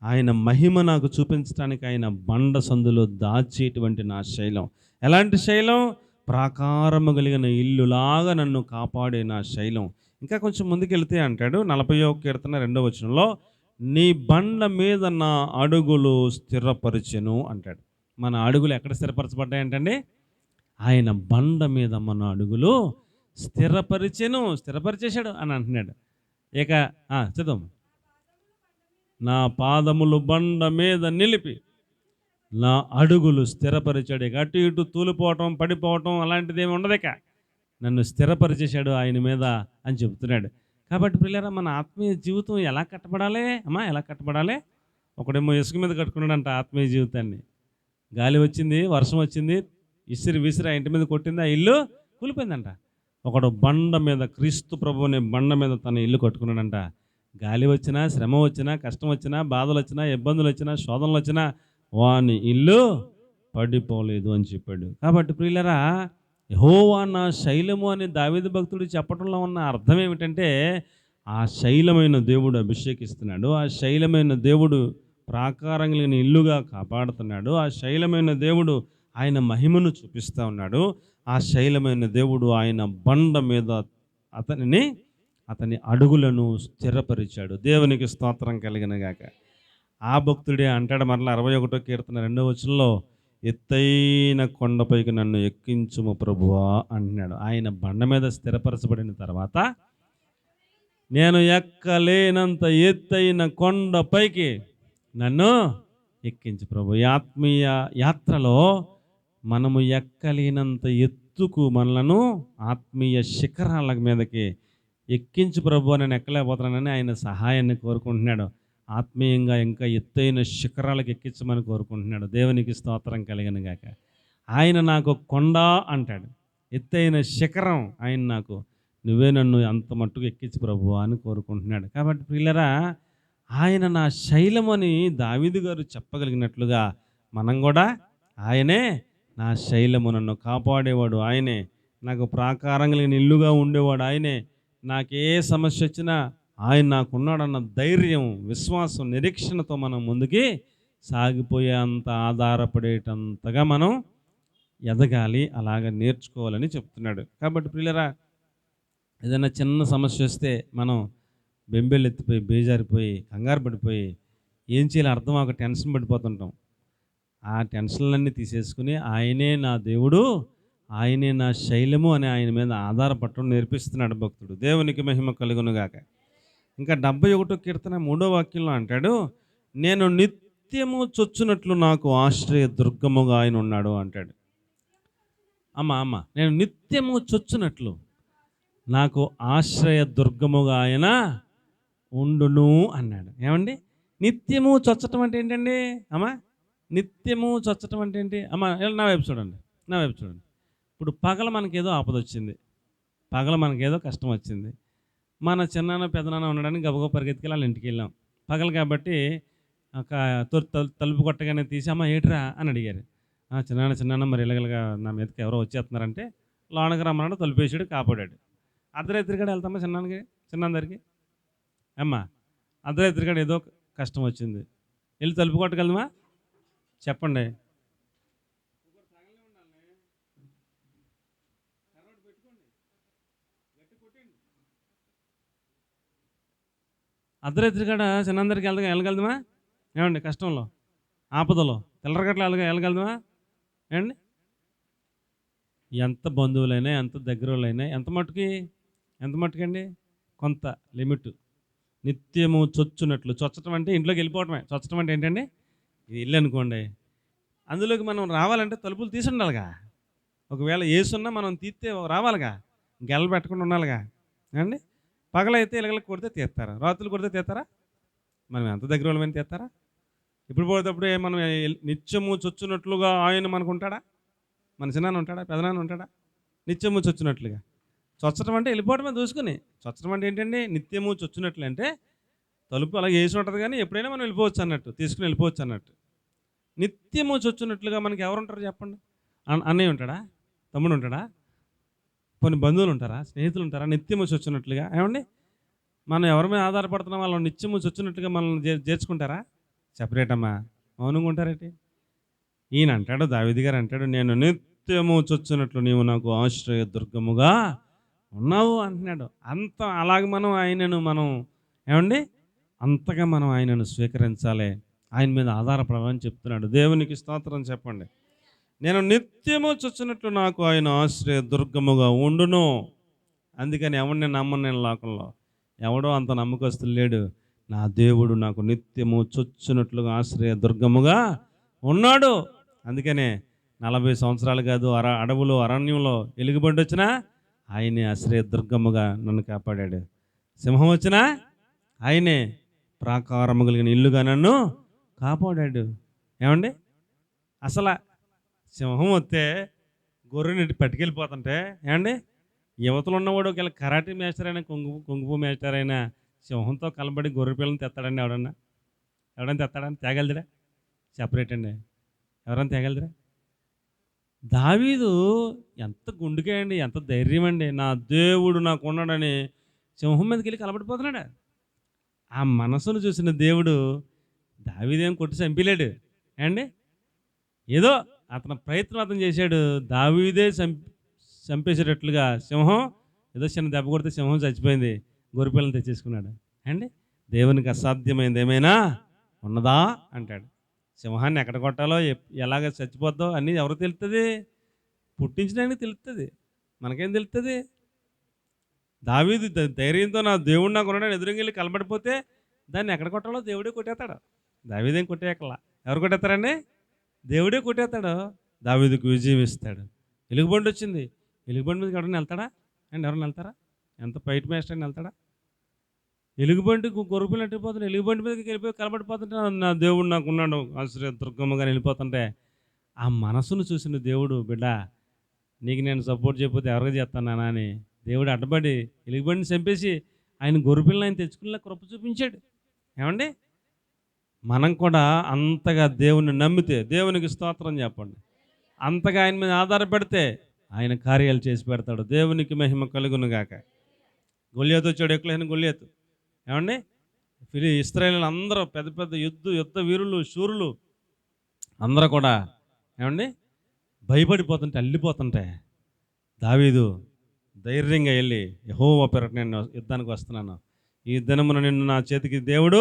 ఆయన మహిమ నాకు చూపించడానికి ఆయన బండ సందులో దాచేటువంటి నా శైలం. ఎలాంటి శైలం? ప్రాకారము కలిగిన ఇల్లులాగా నన్ను కాపాడే నా శైలం. ఇంకా కొంచెం ముందుకెళ్తే అంటాడు 41 కీర్తన 2వ వచనంలో, నీ బండ మీద నా అడుగులు స్థిరపరిచెను అంటాడు. మన అడుగులు ఎక్కడ స్థిరపరచబడ్డాయంటండి? ఆయన బండ మీద మన అడుగులు స్థిరపరిచేశాడు అని అంటున్నాడు. ఇక చదువు. నా పాదములు బండ మీద నిలిపి నా అడుగులు స్థిరపరిచాడు. ఇక అటు ఇటు తూలిపోవటం, పడిపోవటం అలాంటిది ఏమి ఉండదు. ఇక నన్ను స్థిరపరిచేశాడు ఆయన మీద అని చెబుతున్నాడు. కాబట్టి పిల్లరా, మన ఆత్మీయ జీవితం ఎలా కట్టబడాలి అమ్మా? ఎలా కట్టబడాలి? ఒకడేమో ఇసుక మీద కట్టుకున్నాడంట ఆత్మీయ జీవితాన్ని. గాలి వచ్చింది, వర్షం వచ్చింది, విసిరి ఆ ఇంటి మీద కొట్టింది, ఆ ఇల్లు కూలిపోయిందంట. ఒకడు బండ మీద, క్రీస్తు ప్రభువుని బండ మీద తన ఇల్లు కట్టుకున్నాడంట. గాలి వచ్చినా, శ్రమ వచ్చినా, కష్టం వచ్చినా, బాధలు వచ్చినా, ఇబ్బందులు వచ్చినా, శోధనలు వచ్చినా వాని ఇల్లు పడిపోలేదు అని చెప్పాడు. కాబట్టి ప్రియులరా, యెహోవా నా శైలము అని దావీదు భక్తుడు చెప్పడంలో ఉన్న అర్థం ఏమిటంటే, ఆ శైలమైన దేవుడు అభిషేకిస్తున్నాడు. ఆ శైలమైన దేవుడు ప్రాకారం కలిగిన ఇల్లుగా కాపాడుతున్నాడు. ఆ శైలమైన దేవుడు ఆయన మహిమను చూపిస్తూ ఉన్నాడు. ఆ శైలమైన దేవుడు ఆయన బండ మీద అతని అడుగులను స్థిరపరిచాడు. దేవునికి స్తోత్రం కలిగిన గాక. ఆ భక్తుడే అంటాడు మరలా 61 కీర్తన 2వ వచనంలో, ఎత్తైన కొండపైకి నన్ను ఎక్కించుము ప్రభువా అంటున్నాడు. ఆయన బండ మీద స్థిరపరచబడిన తర్వాత, నేను ఎక్కలేనంత ఎత్తైన కొండపైకి నన్ను ఎక్కించు ప్రభు. ఈ ఆత్మీయ యాత్రలో మనము ఎక్కలేనంత ఎత్తుకు మనలను ఆత్మీయ శిఖరాల మీదకి ఎక్కించు ప్రభు అని నేను ఎక్కలేకపోతున్నానని ఆయన సహాయాన్ని కోరుకుంటున్నాడు. ఆత్మీయంగా ఇంకా ఎత్తైన శిఖరాలకు ఎక్కించమని కోరుకుంటున్నాడు. దేవునికి స్తోత్రం కలిగిన గాక. ఆయన నాకు కొండ అంటాడు, ఎత్తైన శిఖరం ఆయన నాకు, నువ్వే నన్ను అంత మట్టుకు ఎక్కించు ప్రభు అని కోరుకుంటున్నాడు. కాబట్టి పిల్లరా, ఆయన నా శైలం అని దావీదు గారు చెప్పగలిగినట్లుగా మనం కూడా ఆయనే నా శైలము, నన్ను కాపాడేవాడు ఆయనే, నాకు ప్రాకారం కలిగిన ఇల్లుగా ఉండేవాడు ఆయనే, నాకే సమస్య వచ్చినా ఆయన నాకున్నాడన్న ధైర్యం, విశ్వాసం, నిరీక్షణతో మనం ముందుకి సాగిపోయే అంత ఆధారపడేటంతగా మనం ఎదగాలి, అలాగ నేర్చుకోవాలని చెప్తున్నాడు. కాబట్టి ప్రియులరా, ఏదైనా చిన్న సమస్య వస్తే మనం బెంబేలు ఎత్తిపోయి, బేజారిపోయి, కంగారు పడిపోయి ఏం చేయాలి అర్థం ఒక టెన్షన్ పడిపోతుంటాం. ఆ టెన్షన్లన్నీ తీసేసుకుని ఆయనే నా దేవుడు, ఆయనే నా శైలము అని ఆయన మీద ఆధారపడటం నేర్పిస్తున్నాడు భక్తుడు. దేవునికి మహిమ కలుగునుగాక. ఇంకా 71 కీర్తన 3వ వాక్యంలో అంటాడు, నేను నిత్యము చొచ్చునట్లు నాకు ఆశ్రయ దుర్గముగా ఆయన ఉన్నాడు అంటాడు. అమ్మ నేను నిత్యము చొచ్చునట్లు, నాకు ఆశ్రయ దుర్గముగా ఆయన ఉండును అన్నాడు. ఏమండి? నిత్యము చొచ్చటం అంటే ఏంటండి అమ్మా? నిత్యము చొచ్చటం అంటే ఏంటి అమ్మా? నా వైపు చూడండి, నా వైపు చూడండి. ఇప్పుడు పగల మనకేదో ఆపదొచ్చింది, పగల మనకేదో కష్టం వచ్చింది. మన చిన్నాన్న పెదనాన్న ఉండడానికి గబగబా పరిగెత్తుకెళ్ళి వాళ్ళ ఇంటికి వెళ్ళాం. పగలు కాబట్టి ఒక తలుపు కొట్టగానే తీసి అమ్మ ఏట్రా అని అడిగారు. చిన్నాన్న మరి ఇలాగలగా నా మీదకి ఎవరో వచ్చేస్తున్నారంటే లోనకి రమ్మన్నాడు, తలుపేసాడు, కాపాడాడు. అర్ధరాత్రి కాడ వెళ్తామా చిన్నాన్న దగ్గరికి? అమ్మా అర్ధరాత్రి కాడ ఏదో కష్టం వచ్చింది, వెళ్ళి తలుపు కొట్టగలమా? చెప్పండి. అర్ధరాత్రి కాడ చిన్నందరికి వెళ్ళగలమా? ఏమండి? కష్టంలో, ఆపదలో తెల్లరగట్ల వెళ్ళగలమా? ఏమండి? ఎంత బంధువులైనా, ఎంత దగ్గర వాళ్ళైనా, ఎంత మట్టుకండి? కొంత లిమిట్. నిత్యము చొచ్చునట్లు. చొచ్చటం అంటే ఇంట్లోకి వెళ్ళిపోవటమే. చొచ్చటం అంటే ఏంటండి? ఇది ఇల్లు అనుకోండి, అందులోకి మనం రావాలంటే తలుపులు తీసి ఉండాలిగా. ఒకవేళ ఏసున్నా మనం తీస్తే రావాలిగా, గెల్ల పెట్టకుండా ఉండాలిగా. ఏమండి? పగలైతే ఇళ్ళకి కొడితే తీస్తారా? రాత్రులు కొడితే తీస్తారా? మనం ఎంత దగ్గర వాళ్ళమైనా తీస్తారా? ఇప్పుడు పోయేటప్పుడు మనం నిత్యము చొచ్చునట్లుగా ఆయన మనకు ఉంటాడా? మన చిన్నాన్న ఉంటాడా? పెదనాన్న ఉంటాడా? నిత్యము చొచ్చునట్లుగా. చొచ్చటం అంటే వెళ్ళిపోవటమే దూసుకుని. చొచ్చటం అంటే ఏంటండి? నిత్యము చొచ్చునట్లు అంటే తలుపు అలా వేసి ఉంటుంది, కానీ ఎప్పుడైనా మనం వెళ్ళిపోవచ్చు అన్నట్టు, తీసుకుని వెళ్ళిపోవచ్చు అన్నట్టు. నిత్యము చొచ్చునట్లుగా మనకి ఎవరు ఉంటారు చెప్పండి? అన్నయ్య ఉంటాడా? తమ్ముడు ఉంటాడా? కొన్ని బంధువులు ఉంటారా? స్నేహితులు ఉంటారా? నిత్యము చొచ్చునట్లుగా. ఏమండి? మనం ఎవరి మీద ఆధారపడుతున్నాం వాళ్ళు నిత్యము చొచ్చునట్లుగా మనల్ని చేర్చుకుంటారా? సెపరేట్ అమ్మా, మౌనంగా ఉంటారేంటి? ఈయన అంటాడు, దావీదు గారు అంటాడు, నేను నిత్యము చొచ్చునట్లు నీవు నాకు ఆశ్రయ దుర్గముగా ఉన్నావు అంటున్నాడు. అంత అలాగే మనం ఆయనను ఏమండి? అంతగా మనం ఆయనను స్వీకరించాలి, ఆయన మీద ఆధారపడాలని చెప్తున్నాడు. దేవునికి స్తోత్రం చెప్పండి. నేను నిత్యము చొచ్చినట్లు నాకు ఆయన ఆశ్రయ దుర్గముగా ఉండును. అందుకని ఎవరిని నమ్మను నేను లోకంలో. ఎవడో అంత నమ్మకస్తులు లేడు. నా దేవుడు నాకు నిత్యము చొచ్చినట్లుగా ఆశ్రయ దుర్గముగా ఉన్నాడు. అందుకనే 40 సంవత్సరాలు కాదు, అడవులో అరణ్యంలో ఎలుగుబంటి వచ్చినా ఆయనే ఆశ్రయ దుర్గముగా నన్ను కాపాడాడు. సింహం వచ్చినా ఆయనే ప్రాకారము కలిగిన ఇల్లుగా నన్ను కాపాడాడు. ఏమండి? అసలు సింహం వస్తే గొర్రెని పట్టుకెళ్ళిపోతుంటే, ఏమండి, యువతలు ఉన్నవాడు ఒకవేళ కరాటే మేస్టర్ అయినా కుంగుపు మేస్టర్ అయినా సింహంతో కలబడి గొర్రె పిల్లల్ని తెస్తాడండి? ఎవడన్నా తెస్తాడని తేగలదురా? సెపరేట్ అండి, ఎవరైనా తేగలదురా? దావీదు ఎంత గుండెకాయండి, ఎంత ధైర్యం అండి. నా దేవుడు నాకు ఉన్నాడని సింహం మీదకి వెళ్ళి కలబడిపోతున్నాడు. ఆ మనసును చూసిన దేవుడు దావీదేం కొట్టి చంపిలేడు. ఏమండి? ఏదో అతను ప్రయత్నం అతను చేశాడు. దావీదే చంపేసేటట్లుగా సింహం ఏదో చిన్న దెబ్బ కొడితే సింహం చచ్చిపోయింది, గొర్రెపిల్లని తెచ్చేసుకున్నాడు. అండి? దేవునికి అసాధ్యమైంది ఏమైనా ఉన్నదా అంటాడు. సింహాన్ని ఎక్కడ కొట్టాలో, ఎలాగ చచ్చిపోద్దో అన్నీ ఎవరు తెలుస్తుంది? పుట్టించడానికి తెలుస్తుంది, మనకేం తెలుస్తుంది? దావీదు ధైర్యంతో నా దేవుడు నాకు ఉన్నాడని ఎదురుకెళ్ళి కలబడిపోతే దాన్ని ఎక్కడ కొట్టాలో దేవుడే కొట్టేస్తాడు. దావీదేం కొట్టేయకలా. ఎవరు కొట్టేస్తారండి? దేవుడే కొట్టేస్తాడు. దావీదుకు విజయం ఇస్తాడు. ఎలుగుబంటి వచ్చింది, ఎలుగుబంటి మీదకి ఎవరైనా వెళ్తాడా అండ్? ఎవరైనా వెళ్తారా? ఎంత ఫైట్ మాస్టర్ అని వెళ్తాడా? ఎలుగుబంటి గొర్రెపిల్ల వెళ్ళిపోతుంటే ఎలుగుబంటి మీదకి వెళ్ళిపోయి కలబడిపోతుంటే నా దేవుడు నాకు ఉన్నాడు ఆశ్రయ దుర్గమ్మగా వెళ్ళిపోతుంటే ఆ మనసును చూసిన దేవుడు, బిడ్డ నీకు నేను సపోర్ట్ చేయకపోతే ఎవరికి చేస్తాను నాన్న అని దేవుడు అడ్డపడి ఎలుగుబంటిని చంపేసి ఆయన గొర్రెపిల్లని ఆయన తెచ్చుకునేలా కృప చూపించాడు. ఏమండి? మనం కూడా అంతగా దేవుని నమ్మితే, దేవునికి స్తోత్రం చెప్పండి, అంతగా ఆయన మీద ఆధారపడితే ఆయన కార్యాలు చేసి పెడతాడు. దేవునికి మహిమ కలుగును గాక. గొల్యాతు వచ్చాడు, ఎక్కువైన గొల్యాతు. ఏమండి? ఇశ్రాయేలీయులు అందరూ పెద్ద పెద్ద యుద్ధ వీరులు, శూరులు అందరూ కూడా ఏమండి భయపడిపోతుంటే, అల్లిపోతుంటే దావీదు ధైర్యంగా వెళ్ళి, యెహోవా పేరట నేను యుద్ధానికి వస్తున్నాను, ఈ దినమున నిన్ను నా చేతికి దేవుడు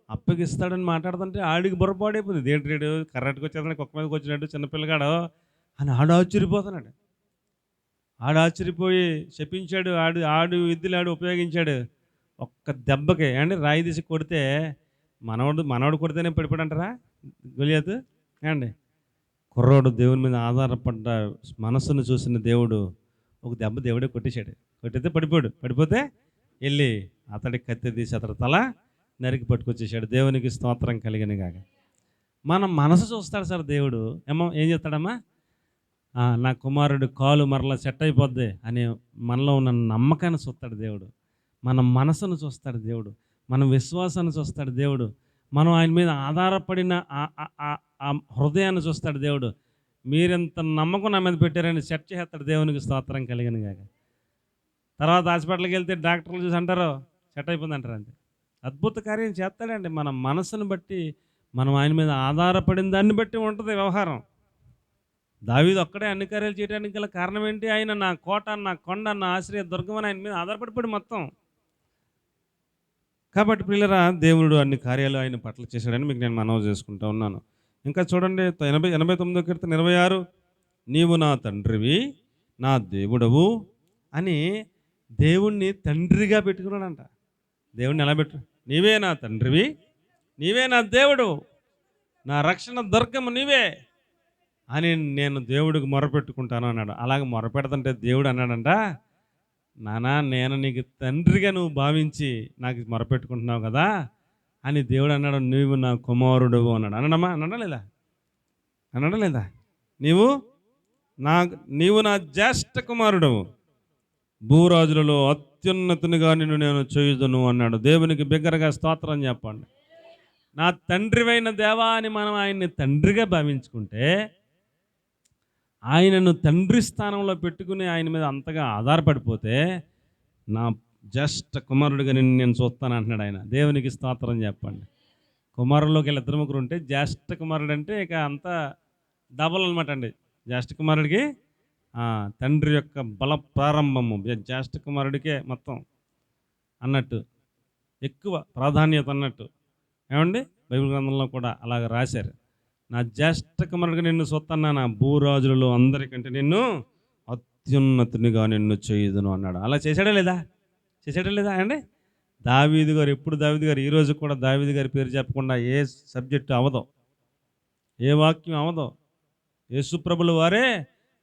అప్పగిస్తాడని మాట్లాడుతుంటే ఆడికి బుర్రపాడైపోయింది. దేంట్రీడు కర్రట్టుకు వచ్చేదానికి కుక్క మీదకి వచ్చినట్టు చిన్నపిల్లగాడు అని ఆశ్చర్యపోతున్నాడు. ఆశ్చర్యపోయి శపించాడు. ఆడు విద్యలు ఉపయోగించాడు. ఒక్క దెబ్బకి ఏమండి రాయి తీసి కొడితే మనవడు కొడితేనే పడిపోడంటారా గొలియాతు? ఏమండి? కుర్రోడు దేవుని మీద ఆధారపడ్డ మనసును చూసిన దేవుడు ఒక దెబ్బ దేవుడే కొట్టేశాడు. కొట్టితే పడిపోయాడు. పడిపోతే వెళ్ళి అతడి కత్తి తీసి అతడి తల నరికి పట్టుకొచ్చేసాడు. దేవునికి స్తోత్రం కలిగిన గాక. మన మనసు చూస్తాడు సార్ దేవుడు. ఏం చేస్తాడమ్మా? నా కుమారుడు కాలు మరలా సెట్ అయిపోద్ది అని మనలో ఉన్న నమ్మకాన్ని చూస్తాడు దేవుడు. మన మనసును చూస్తాడు దేవుడు. మన విశ్వాసాన్ని చూస్తాడు దేవుడు. మనం ఆయన మీద ఆధారపడిన ఆ హృదయాన్ని చూస్తాడు దేవుడు. మీరెంత నమ్మకం నా మీద పెట్టారని సెట్ చేస్తాడు. దేవునికి స్తోత్రం కలిగిన గాక. తర్వాత హాస్పిటల్కి వెళ్తే డాక్టర్లు చూసి అంటారు సెట్ అయిపోయింది అంటారు. అంతే అద్భుత కార్యం చేస్తాడండి. మన మనసును బట్టి, మనం ఆయన మీద ఆధారపడిన దాన్ని బట్టి ఉంటుంది వ్యవహారం. దావీదు ఒక్కడే అన్ని కార్యాలు చేయడానికి గల కారణం ఏంటి? ఆయన నా కోట, నా కొండ, నా ఆశ్రయ దుర్గం అని ఆయన మీద ఆధారపడిపోయి మొత్తం. కాబట్టి ప్రియులరా, దేవుడు అన్ని కార్యాలు ఆయన పట్ల చేశాడని మీకు నేను మనవి చేసుకుంటూ ఉన్నాను. ఇంకా చూడండి 89వ కీర్తన 26, నీవు నా తండ్రివి, నా దేవుడవు అని దేవుణ్ణి తండ్రిగా పెట్టుకున్నాడంట. దేవుణ్ణి ఎలా పెట్టు? నీవే నా తండ్రివి, నీవే నా దేవుడు, నా రక్షణ దుర్గము నీవే అని నేను దేవుడికి మొరపెట్టుకుంటాను అన్నాడు. అలాగే మొరపెడతంటే దేవుడు అన్నాడంట, నానా నేను నీకు తండ్రిగా నువ్వు భావించి నాకు మొరపెట్టుకుంటున్నావు కదా అని దేవుడు అన్నాడు. నీవు నా కుమారుడవు అన్నాడు. అన్నాడమ్మా? అన్నాడా లేదా? నీవు నా జ్యేష్ఠ కుమారుడవు, భూరాజులలో అత్యున్నతునిగా నిన్ను నేను చేయుదును అన్నాడు. దేవునికి బిగ్గరగా స్తోత్రం చెప్పండి. నా తండ్రివైన దేవా అని మనం ఆయన్ని తండ్రిగా భావించుకుంటే, ఆయనను తండ్రి స్థానంలో పెట్టుకుని ఆయన మీద అంతగా ఆధారపడిపోతే, నా జ్యేష్ఠ కుమారుడిగా నేను చూస్తాను అంటున్నాడు ఆయన. దేవునికి స్తోత్రం చెప్పండి. కుమారుల్లోకి వెళ్ళి 2 ఉంటే జ్యేష్ఠ కుమారుడు అంటే ఇక అంతా డబల్ అనమాట అండి. జ్యేష్ఠ కుమారుడికి తండ్రి యొక్క బల ప్రారంభము జ్యేష్ఠ కుమారుడికే మొత్తం అన్నట్టు, ఎక్కువ ప్రాధాన్యత అన్నట్టు. ఏమండి? బైబిల్ గ్రంథంలో కూడా అలాగ రాశారు. నా జ్యేష్ఠ కుమారుడిగా నిన్ను చూస్తాను, నా భూరాజులలో అందరికంటే నిన్ను అత్యున్నతునిగా నిన్ను చేయుదును అన్నాడు. అలా చేశాడా లేదా అండి? దావీదు గారు ఎప్పుడు దావీదు గారు ఈరోజు కూడా దావీదు గారి పేరు చెప్పకుండా ఏ సబ్జెక్టు అవదో, ఏ వాక్యం అవదో. యేసుప్రభుల వారే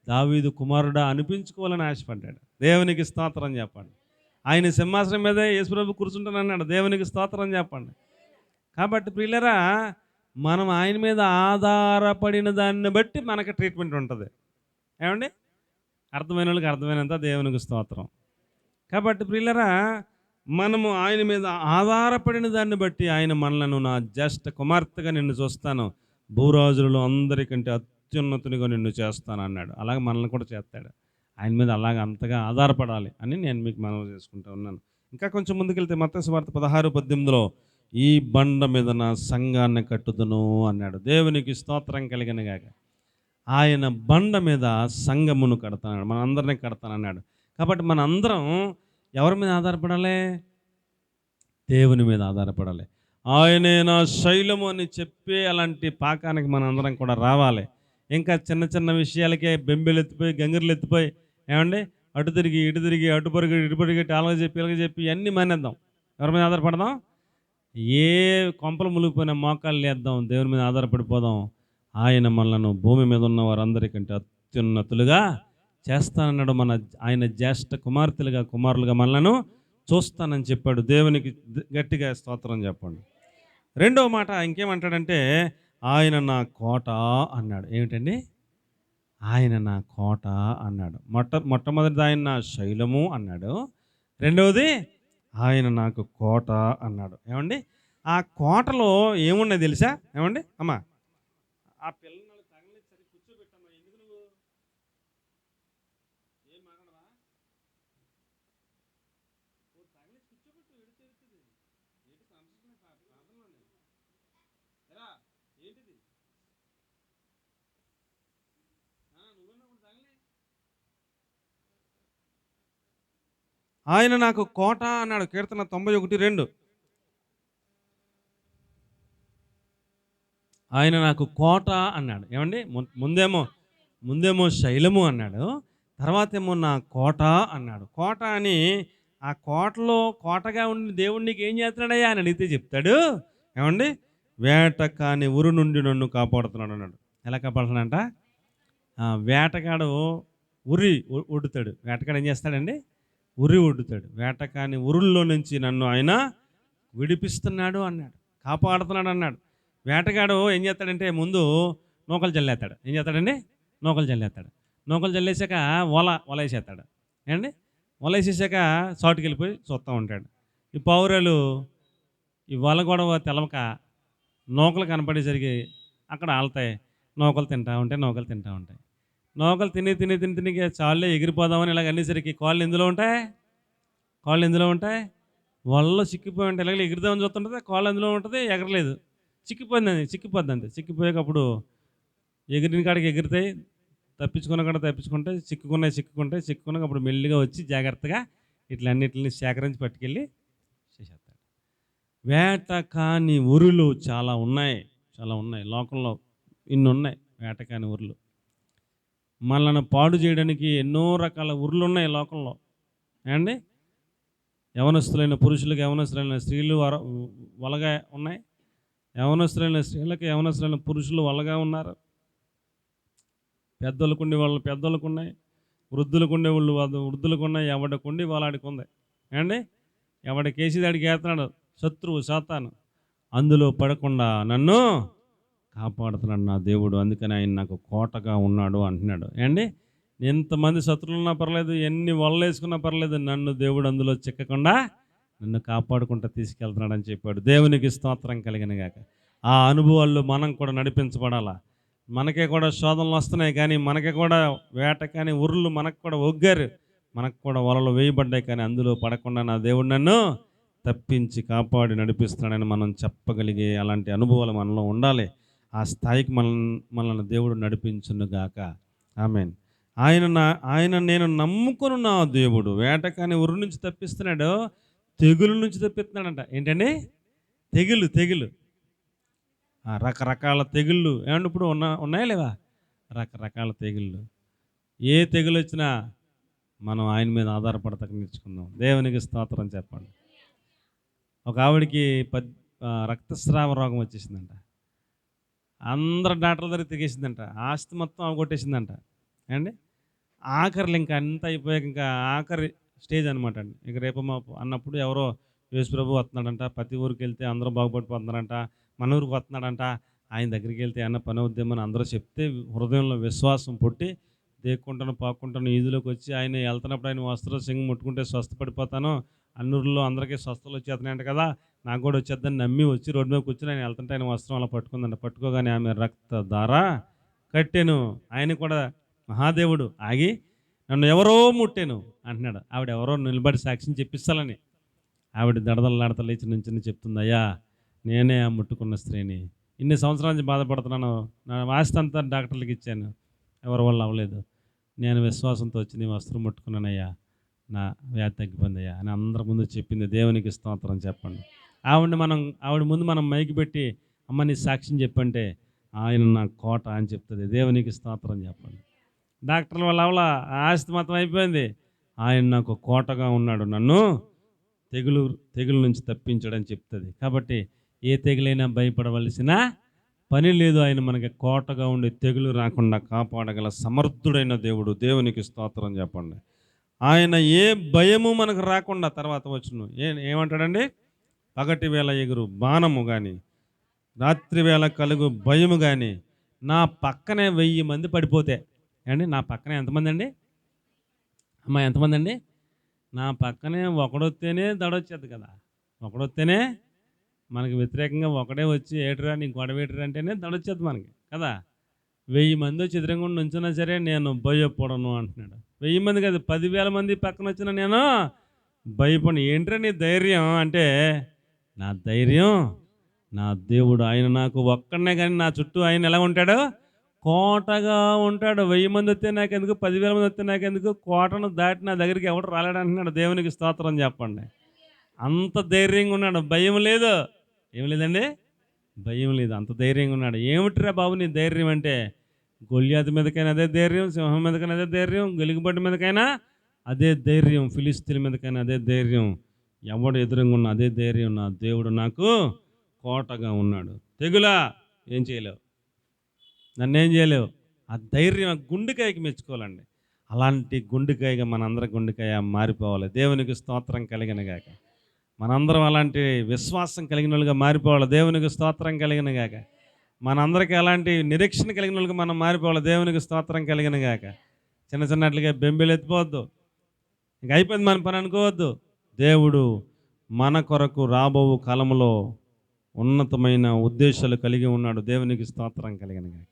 దావీదు కుమారుడా అనిపించుకోవాలని ఆశపడ్డాడు. దేవునికి స్తోత్రం చెప్పండి. ఆయన సింహాసనం మీద యేసుప్రభు కూర్చుంటానన్నాడు. దేవునికి స్తోత్రం చెప్పండి. కాబట్టి ప్రియులరా, మనం ఆయన మీద ఆధారపడిన దాన్ని బట్టి మనకి ట్రీట్మెంట్ ఉంటుంది. ఏమండి? అర్థమైన వాళ్ళకి అర్థమైనంత దేవునికి స్తోత్రం. కాబట్టి ప్రియులరా, మనము ఆయన మీద ఆధారపడిన దాన్ని బట్టి ఆయన మనలను నా జ్యేష్ఠ కుమార్తెగా నిన్ను చూస్తాను, భూరాజులలో అందరికంటే అత్యున్నతునిగా నిన్ను చేస్తాను అన్నాడు. అలాగే మనల్ని కూడా చేస్తాడు. ఆయన మీద అలాగ అంతగా ఆధారపడాలి అని నేను మీకు మనవి చేసుకుంటూ ఉన్నాను. ఇంకా కొంచెం ముందుకెళ్తే మత్తయి సువార్త 16:18 ఈ బండ మీద నా సంఘాన్ని కట్టుదును అన్నాడు. దేవునికి స్తోత్రం కలిగిన గాక. ఆయన బండ మీద సంఘమును కడతాడు, మన అందరినీ కడతానన్నాడు. కాబట్టి మన అందరం ఎవరి మీద ఆధారపడాలి? దేవుని మీద ఆధారపడాలి. ఆయనే నా శైలము అని చెప్పే అలాంటి పాకానికి మన అందరం కూడా రావాలి. ఇంకా చిన్న చిన్న విషయాలకే బెంబెలు ఎత్తిపోయి, గంగిర్లు ఎత్తిపోయి, ఏమండి, అటు తిరిగి ఇటు తిరిగి, అటు పరిగెట్టి ఇటు పరిగెట్టి, అలాగ చెప్పి ఇలాగ చెప్పి అన్నీ మానేద్దాం. ఎవరి మీద ఆధారపడదాం? ఏ కొంపలు మునిగిపోయినా మోకాళ్ళు లేద్దాం, దేవుని మీద ఆధారపడిపోదాం. ఆయన మనలను భూమి మీద ఉన్న వారందరికంటే అత్యున్నతులుగా చేస్తానన్నాడు. ఆయన జ్యేష్ఠ కుమారులుగా మనలను చూస్తానని చెప్పాడు. దేవునికి గట్టిగా స్తోత్రం చెప్పండి. రెండవ మాట ఇంకేమంటాడంటే, ఆయన నా కోట అన్నాడు. ఏమిటండి? ఆయన నా కోట అన్నాడు. మొట్టమొదటిది ఆయన నా శైలము అన్నాడు. రెండవది ఆయన నాకు కోట అన్నాడు. ఏమండి? ఆ కోటలో ఏమున్నాయి తెలుసా? ఏమండి అమ్మా, ఆ పిల్లలు తగలి సరి కూర్చోబెట్టమ్మా. ఎందుకు నువ్వు ఏం మాట్లాడవా? తగలి కూర్చోబెట్టు, ఎడుతుంది ఏంటి సంస్కృతి ప్రాంతంలోనే ఎలా ఏంటిది? నువ్వున్నప్పుడు తగలి. ఆయన నాకు కోట అన్నాడు. కీర్తన 91:2. ఆయన నాకు కోట అన్నాడు. ఏమండి? ముందేమో శైలము అన్నాడు, తర్వాత ఏమో నా కోట అన్నాడు. కోట అని ఆ కోటలో కోటగా ఉండి దేవుడు నీకు ఏం చేస్తున్నాడయ్యా అని అడిగితే చెప్తాడు. ఏమండి? వేట కాని ఉరు నుండి నన్ను కాపాడుతున్నాడు అన్నాడు. ఎలా కాపాడుతున్నాడంట? వేటగాడు ఉరి ఒడుతాడు. వేటగాడు ఏం చేస్తాడండి? ఉరి ఒడ్డుతాడు. వేట కాని ఉరుల్లో నుంచి నన్ను ఆయన విడిపిస్తున్నాడు అన్నాడు, కాపాడుతున్నాడు అన్నాడు. వేటగాడు ఏం చేస్తాడంటే ముందు నూకలు జల్లేస్తాడు. ఏం చేస్తాడండి? నూకలు జల్లేస్తాడు. నూకలు జల్లేసాక వలేసేస్తాడు. ఏండి వలేసేసాక సాటుకి వెళ్ళిపోయి చూస్తూ ఉంటాడు. ఈ పావురాలు ఈ వల గొడవ తెలవక నూకలు కనపడేసరికి అక్కడ ఆలుతాయి. నూకలు తింటూ ఉంటాయి, నూకలు తింటూ ఉంటాయి. నూకలు తిని చాలే ఎగిరిపోదామని ఇలాగ అనేసరికి కాళ్ళు ఎందులో ఉంటాయి? కాళ్ళు ఎందులో ఉంటాయి? వలలో చిక్కిపోయి ఉంటాయి. ఇలాగ ఎగిరిదామని చూస్తుంటుంది, కాళ్ళు ఎందులో ఉంటుంది, ఎగరలేదు, చిక్కిపోద్ది అంతే. చిక్కిపోయాకప్పుడు ఎగిరిన కాడికి ఎగురుతాయి, తప్పించుకున్న కాడ తప్పించుకుంటాయి, చిక్కుకున్నాక అప్పుడు మెల్లిగా వచ్చి జాగ్రత్తగా ఇట్లన్నిటిని సేకరించి పట్టుకెళ్ళి చేసేస్తాడు. వేట కాని ఉరులు చాలా ఉన్నాయి లోకంలో. ఇన్ని ఉన్నాయి వేట కాని ఉరులు. మనల్ని పాడు చేయడానికి ఎన్నో రకాల ఉరులు ఉన్నాయి లోకంలో. ఏమండి? యవనస్తులైన పురుషులకు, యవనస్తులైన స్త్రీలు వలగా ఉన్నాయి. యవనస్తులైన స్త్రీలకు, యవనస్తులైన పురుషులు వలగా ఉన్నారు. పెద్దలకుండి వాళ్ళు పెద్దలకు ఉన్నాయి, వృద్ధులకుండే వాళ్ళు వృద్ధులకు ఉన్నాయి, ఎవడికుండి వాళ్ళాడికి ఉంది. ఏమండి? ఎవడికేసి దాడికి వేస్తున్నాడు శత్రువు సాతాను. అందులో పడకుండా నన్ను కాపాడుతున్నాడు నా దేవుడు, అందుకని ఆయన నాకు కోటగా ఉన్నాడు అంటున్నాడు. ఏమండి? ఎంతమంది శత్రువులు ఉన్నా పర్లేదు, ఎన్ని వల్లేసుకున్నా పర్లేదు, నన్ను దేవుడు అందులో చిక్కకుండా నన్ను కాపాడుకుంటూ తీసుకెళ్తున్నాడు అని చెప్పాడు. దేవునికి స్తోత్రం కలిగిన గాక. ఆ అనుభవాల్లో మనం కూడా నడిపించబడాలా. మనకే కూడా శోధనలు వస్తున్నాయి, కానీ మనకే కూడా వేట కానీ ఉరులు మనకు కూడా ఒగ్గారు, మనకు కూడా వలలు వేయబడ్డాయి, కానీ అందులో పడకుండా నా దేవుడు నన్ను తప్పించి కాపాడి నడిపిస్తున్నాడని మనం చెప్పగలిగే అలాంటి అనుభవాలు మనలో ఉండాలి. ఆ స్థాయికి మనల్ని దేవుడు నడిపించునుగాక. ఆమేన్. ఆయన నేను నమ్ముకుని నా దేవుడు వేట కానీ ఉరు నుంచి తప్పిస్తున్నాడు, తెగులు నుంచి తప్పిస్తున్నాడంట. ఏంటండి? తెగులు రకరకాల తెగుళ్ళు. ఏమంటే ఇప్పుడు ఉన్నాయా లేవా? రకరకాల తెగుళ్ళు. ఏ తెగులు వచ్చినా మనం ఆయన మీద ఆధారపడతాక నేర్చుకుందాం. దేవునికి స్తోత్రం చెప్పండి. ఒక ఆవిడికి రక్తస్రావ రోగం వచ్చేసిందంట. అందరు డాక్టర్ల దగ్గర తిరిగేసిందంట. ఆస్తి మొత్తం అవగొట్టేసిందంట. అండి ఆఖరిలో ఇంకా అంతా అయిపోయాక ఇంకా ఆఖరి స్టేజ్ అనమాట అండి. ఇక రేపు మాపు అన్నప్పుడు ఎవరో యేసు ప్రభు వస్తున్నాడంట, ప్రతి ఊరికి వెళ్తే అందరూ బాగుపడిపోతున్నారంట, మన ఊరికి వస్తున్నాడంట, ఆయన దగ్గరికి వెళ్తే అన్న పని అవుద్దేమని అందరూ చెప్తే హృదయంలో విశ్వాసం పుట్టి దేక్కుంటాను పాక్కుంటాను ఈదులోకి వచ్చి ఆయన వెళ్తున్నప్పుడు ఆయన వస్త్రం సింగ్ ముట్టుకుంటే స్వస్థపడిపోతాను, అన్నూరులో అందరికీ స్వస్థలు వచ్చేస్తున్నాయంట కదా, నాకు కూడా వచ్చేద్దని నమ్మి వచ్చి రోడ్డు మీద కూర్చొని ఆయన వెళ్తుంటే ఆయన వస్త్రం అలా పట్టుకుందంట. పట్టుకోగానే ఆమె రక్త ధార కట్టాను. ఆయన కూడా మహాదేవుడు ఆగి నన్ను ఎవరో ముట్టాను అంటున్నాడు. ఆవిడ ఎవరో నిలబడి సాక్ష్యం చెప్పిస్తాలని ఆవిడ దడదలాడత లేచి నుంచి చెప్తుంది, అయ్యా నేనే ఆ ముట్టుకున్న స్త్రీని, ఇన్ని సంవత్సరాల నుంచి బాధపడుతున్నాను, నా ఆస్తి అంతా డాక్టర్లకు ఇచ్చాను, ఎవరి వల్ల అవ్వలేదు, నేను విశ్వాసంతో వచ్చి నీ వస్త్రం ముట్టుకున్నానయ్యా, నా వ్యాధి తగ్గిపోయిందయ్యా అని అందరి ముందు చెప్పింది. దేవునికి స్తోత్రం చెప్పండి. ఆవిడ ముందు మనం మైకి పెట్టి అమ్మ నీ సాక్ష్యం చెప్పంటే ఆయన నా కోట అని చెప్తుంది. దేవునికి స్తోత్రం చెప్పండి. డాక్టర్ల వల్ల అవలా ఆస్తి మొత్తం అయిపోయింది, ఆయన నాకు కోటగా ఉన్నాడు, నన్ను తెగులు నుంచి తప్పించడని చెప్తుంది. కాబట్టి ఏ తెగులైనా భయపడవలసిన పని లేదు. ఆయన మనకి కోటగా ఉండి తెగులు రాకుండా కాపాడగల సమర్థుడైన దేవుడు. దేవునికి స్తోత్రం చెప్పండి. ఆయన ఏ భయము మనకు రాకుండా తర్వాత వచ్చును. ఏమంటాడండి? పగటి వేళ ఎగురు బాణము కానీ, రాత్రి వేళ కలుగు భయము కానీ, నా పక్కనే 1000 మంది పడిపోతే అండి, నా పక్కనే ఎంతమంది అండి అమ్మా, ఎంతమంది అండి? నా పక్కనే ఒకడొస్తేనే దడొచ్చేది కదా, ఒకడొస్తేనే మనకి వ్యతిరేకంగా ఒకడే వచ్చి ఏటరా నీ గొడవ ఏటరా అంటేనే దడొచ్చేది మనకి కదా. 1000 మంది వచ్చి ఎదురుగా నుంచున్నా సరే నేను భయపడను అంటున్నాడు. 1000 మంది కాదు, 10,000 మంది పక్కన వచ్చినా నేను భయపడను. ఏంట్రా నీ ధైర్యం అంటే, నా ధైర్యం నా దేవుడు, ఆయన నాకు ఒక్కడనే, కానీ నా చుట్టూ ఆయన ఎలా ఉంటాడు? కోటగా ఉంటాడు. 1000 మంది వస్తే నాకెందుకు, 10,000 మంది వస్తే నాకెందుకు, కోటను దాటి నా దగ్గరికి ఎవడు రాలేడు అంటున్నాడు. దేవునికి స్తోత్రం చెప్పండి. అంత ధైర్యంగా ఉన్నాడు, భయం లేదు. ఏం లేదండి? భయం లేదు, అంత ధైర్యంగా ఉన్నాడు. ఏమిట్రా బాబు నీ ధైర్యం అంటే, గొల్యాతు మీదకైనా అదే ధైర్యం, సింహం మీదకైనా అదే ధైర్యం, గెలుగుబడి మీదకైనా అదే ధైర్యం, ఫిలిస్తీన్ల మీదకైనా అదే ధైర్యం, ఎవడు ఎదురుగా ఉన్న అదే ధైర్యం, నా దేవుడు నాకు కోటగా ఉన్నాడు. తెగులా ఏం చేయలేవు, నన్నేం చేయలేవు. ఆ ధైర్యం, ఆ గుండెకాయకి మెచ్చుకోవాలండి. అలాంటి గుండెకాయగా మనందరి గుండెకాయ మారిపోవాలి. దేవునికి స్తోత్రం కలిగిన గాక. మనందరం అలాంటి విశ్వాసం కలిగిన వాళ్ళుగా మారిపోవాలి. దేవునికి స్తోత్రం కలిగిన గాక. మనందరికీ అలాంటి నిరీక్షణ కలిగిన వాళ్ళకి మనం మారిపోవాలి. దేవునికి స్తోత్రం కలిగిన గాక. చిన్న చిన్నట్లుగా బెంబేలు ఎత్తిపోవద్దు. ఇంక అయిపోయింది మన పని అనుకోవద్దు. దేవుడు మన కొరకు రాబో కాలంలో ఉన్నతమైన ఉద్దేశాలు కలిగి ఉన్నాడు. దేవునికి స్తోత్రం కలిగిన గాక.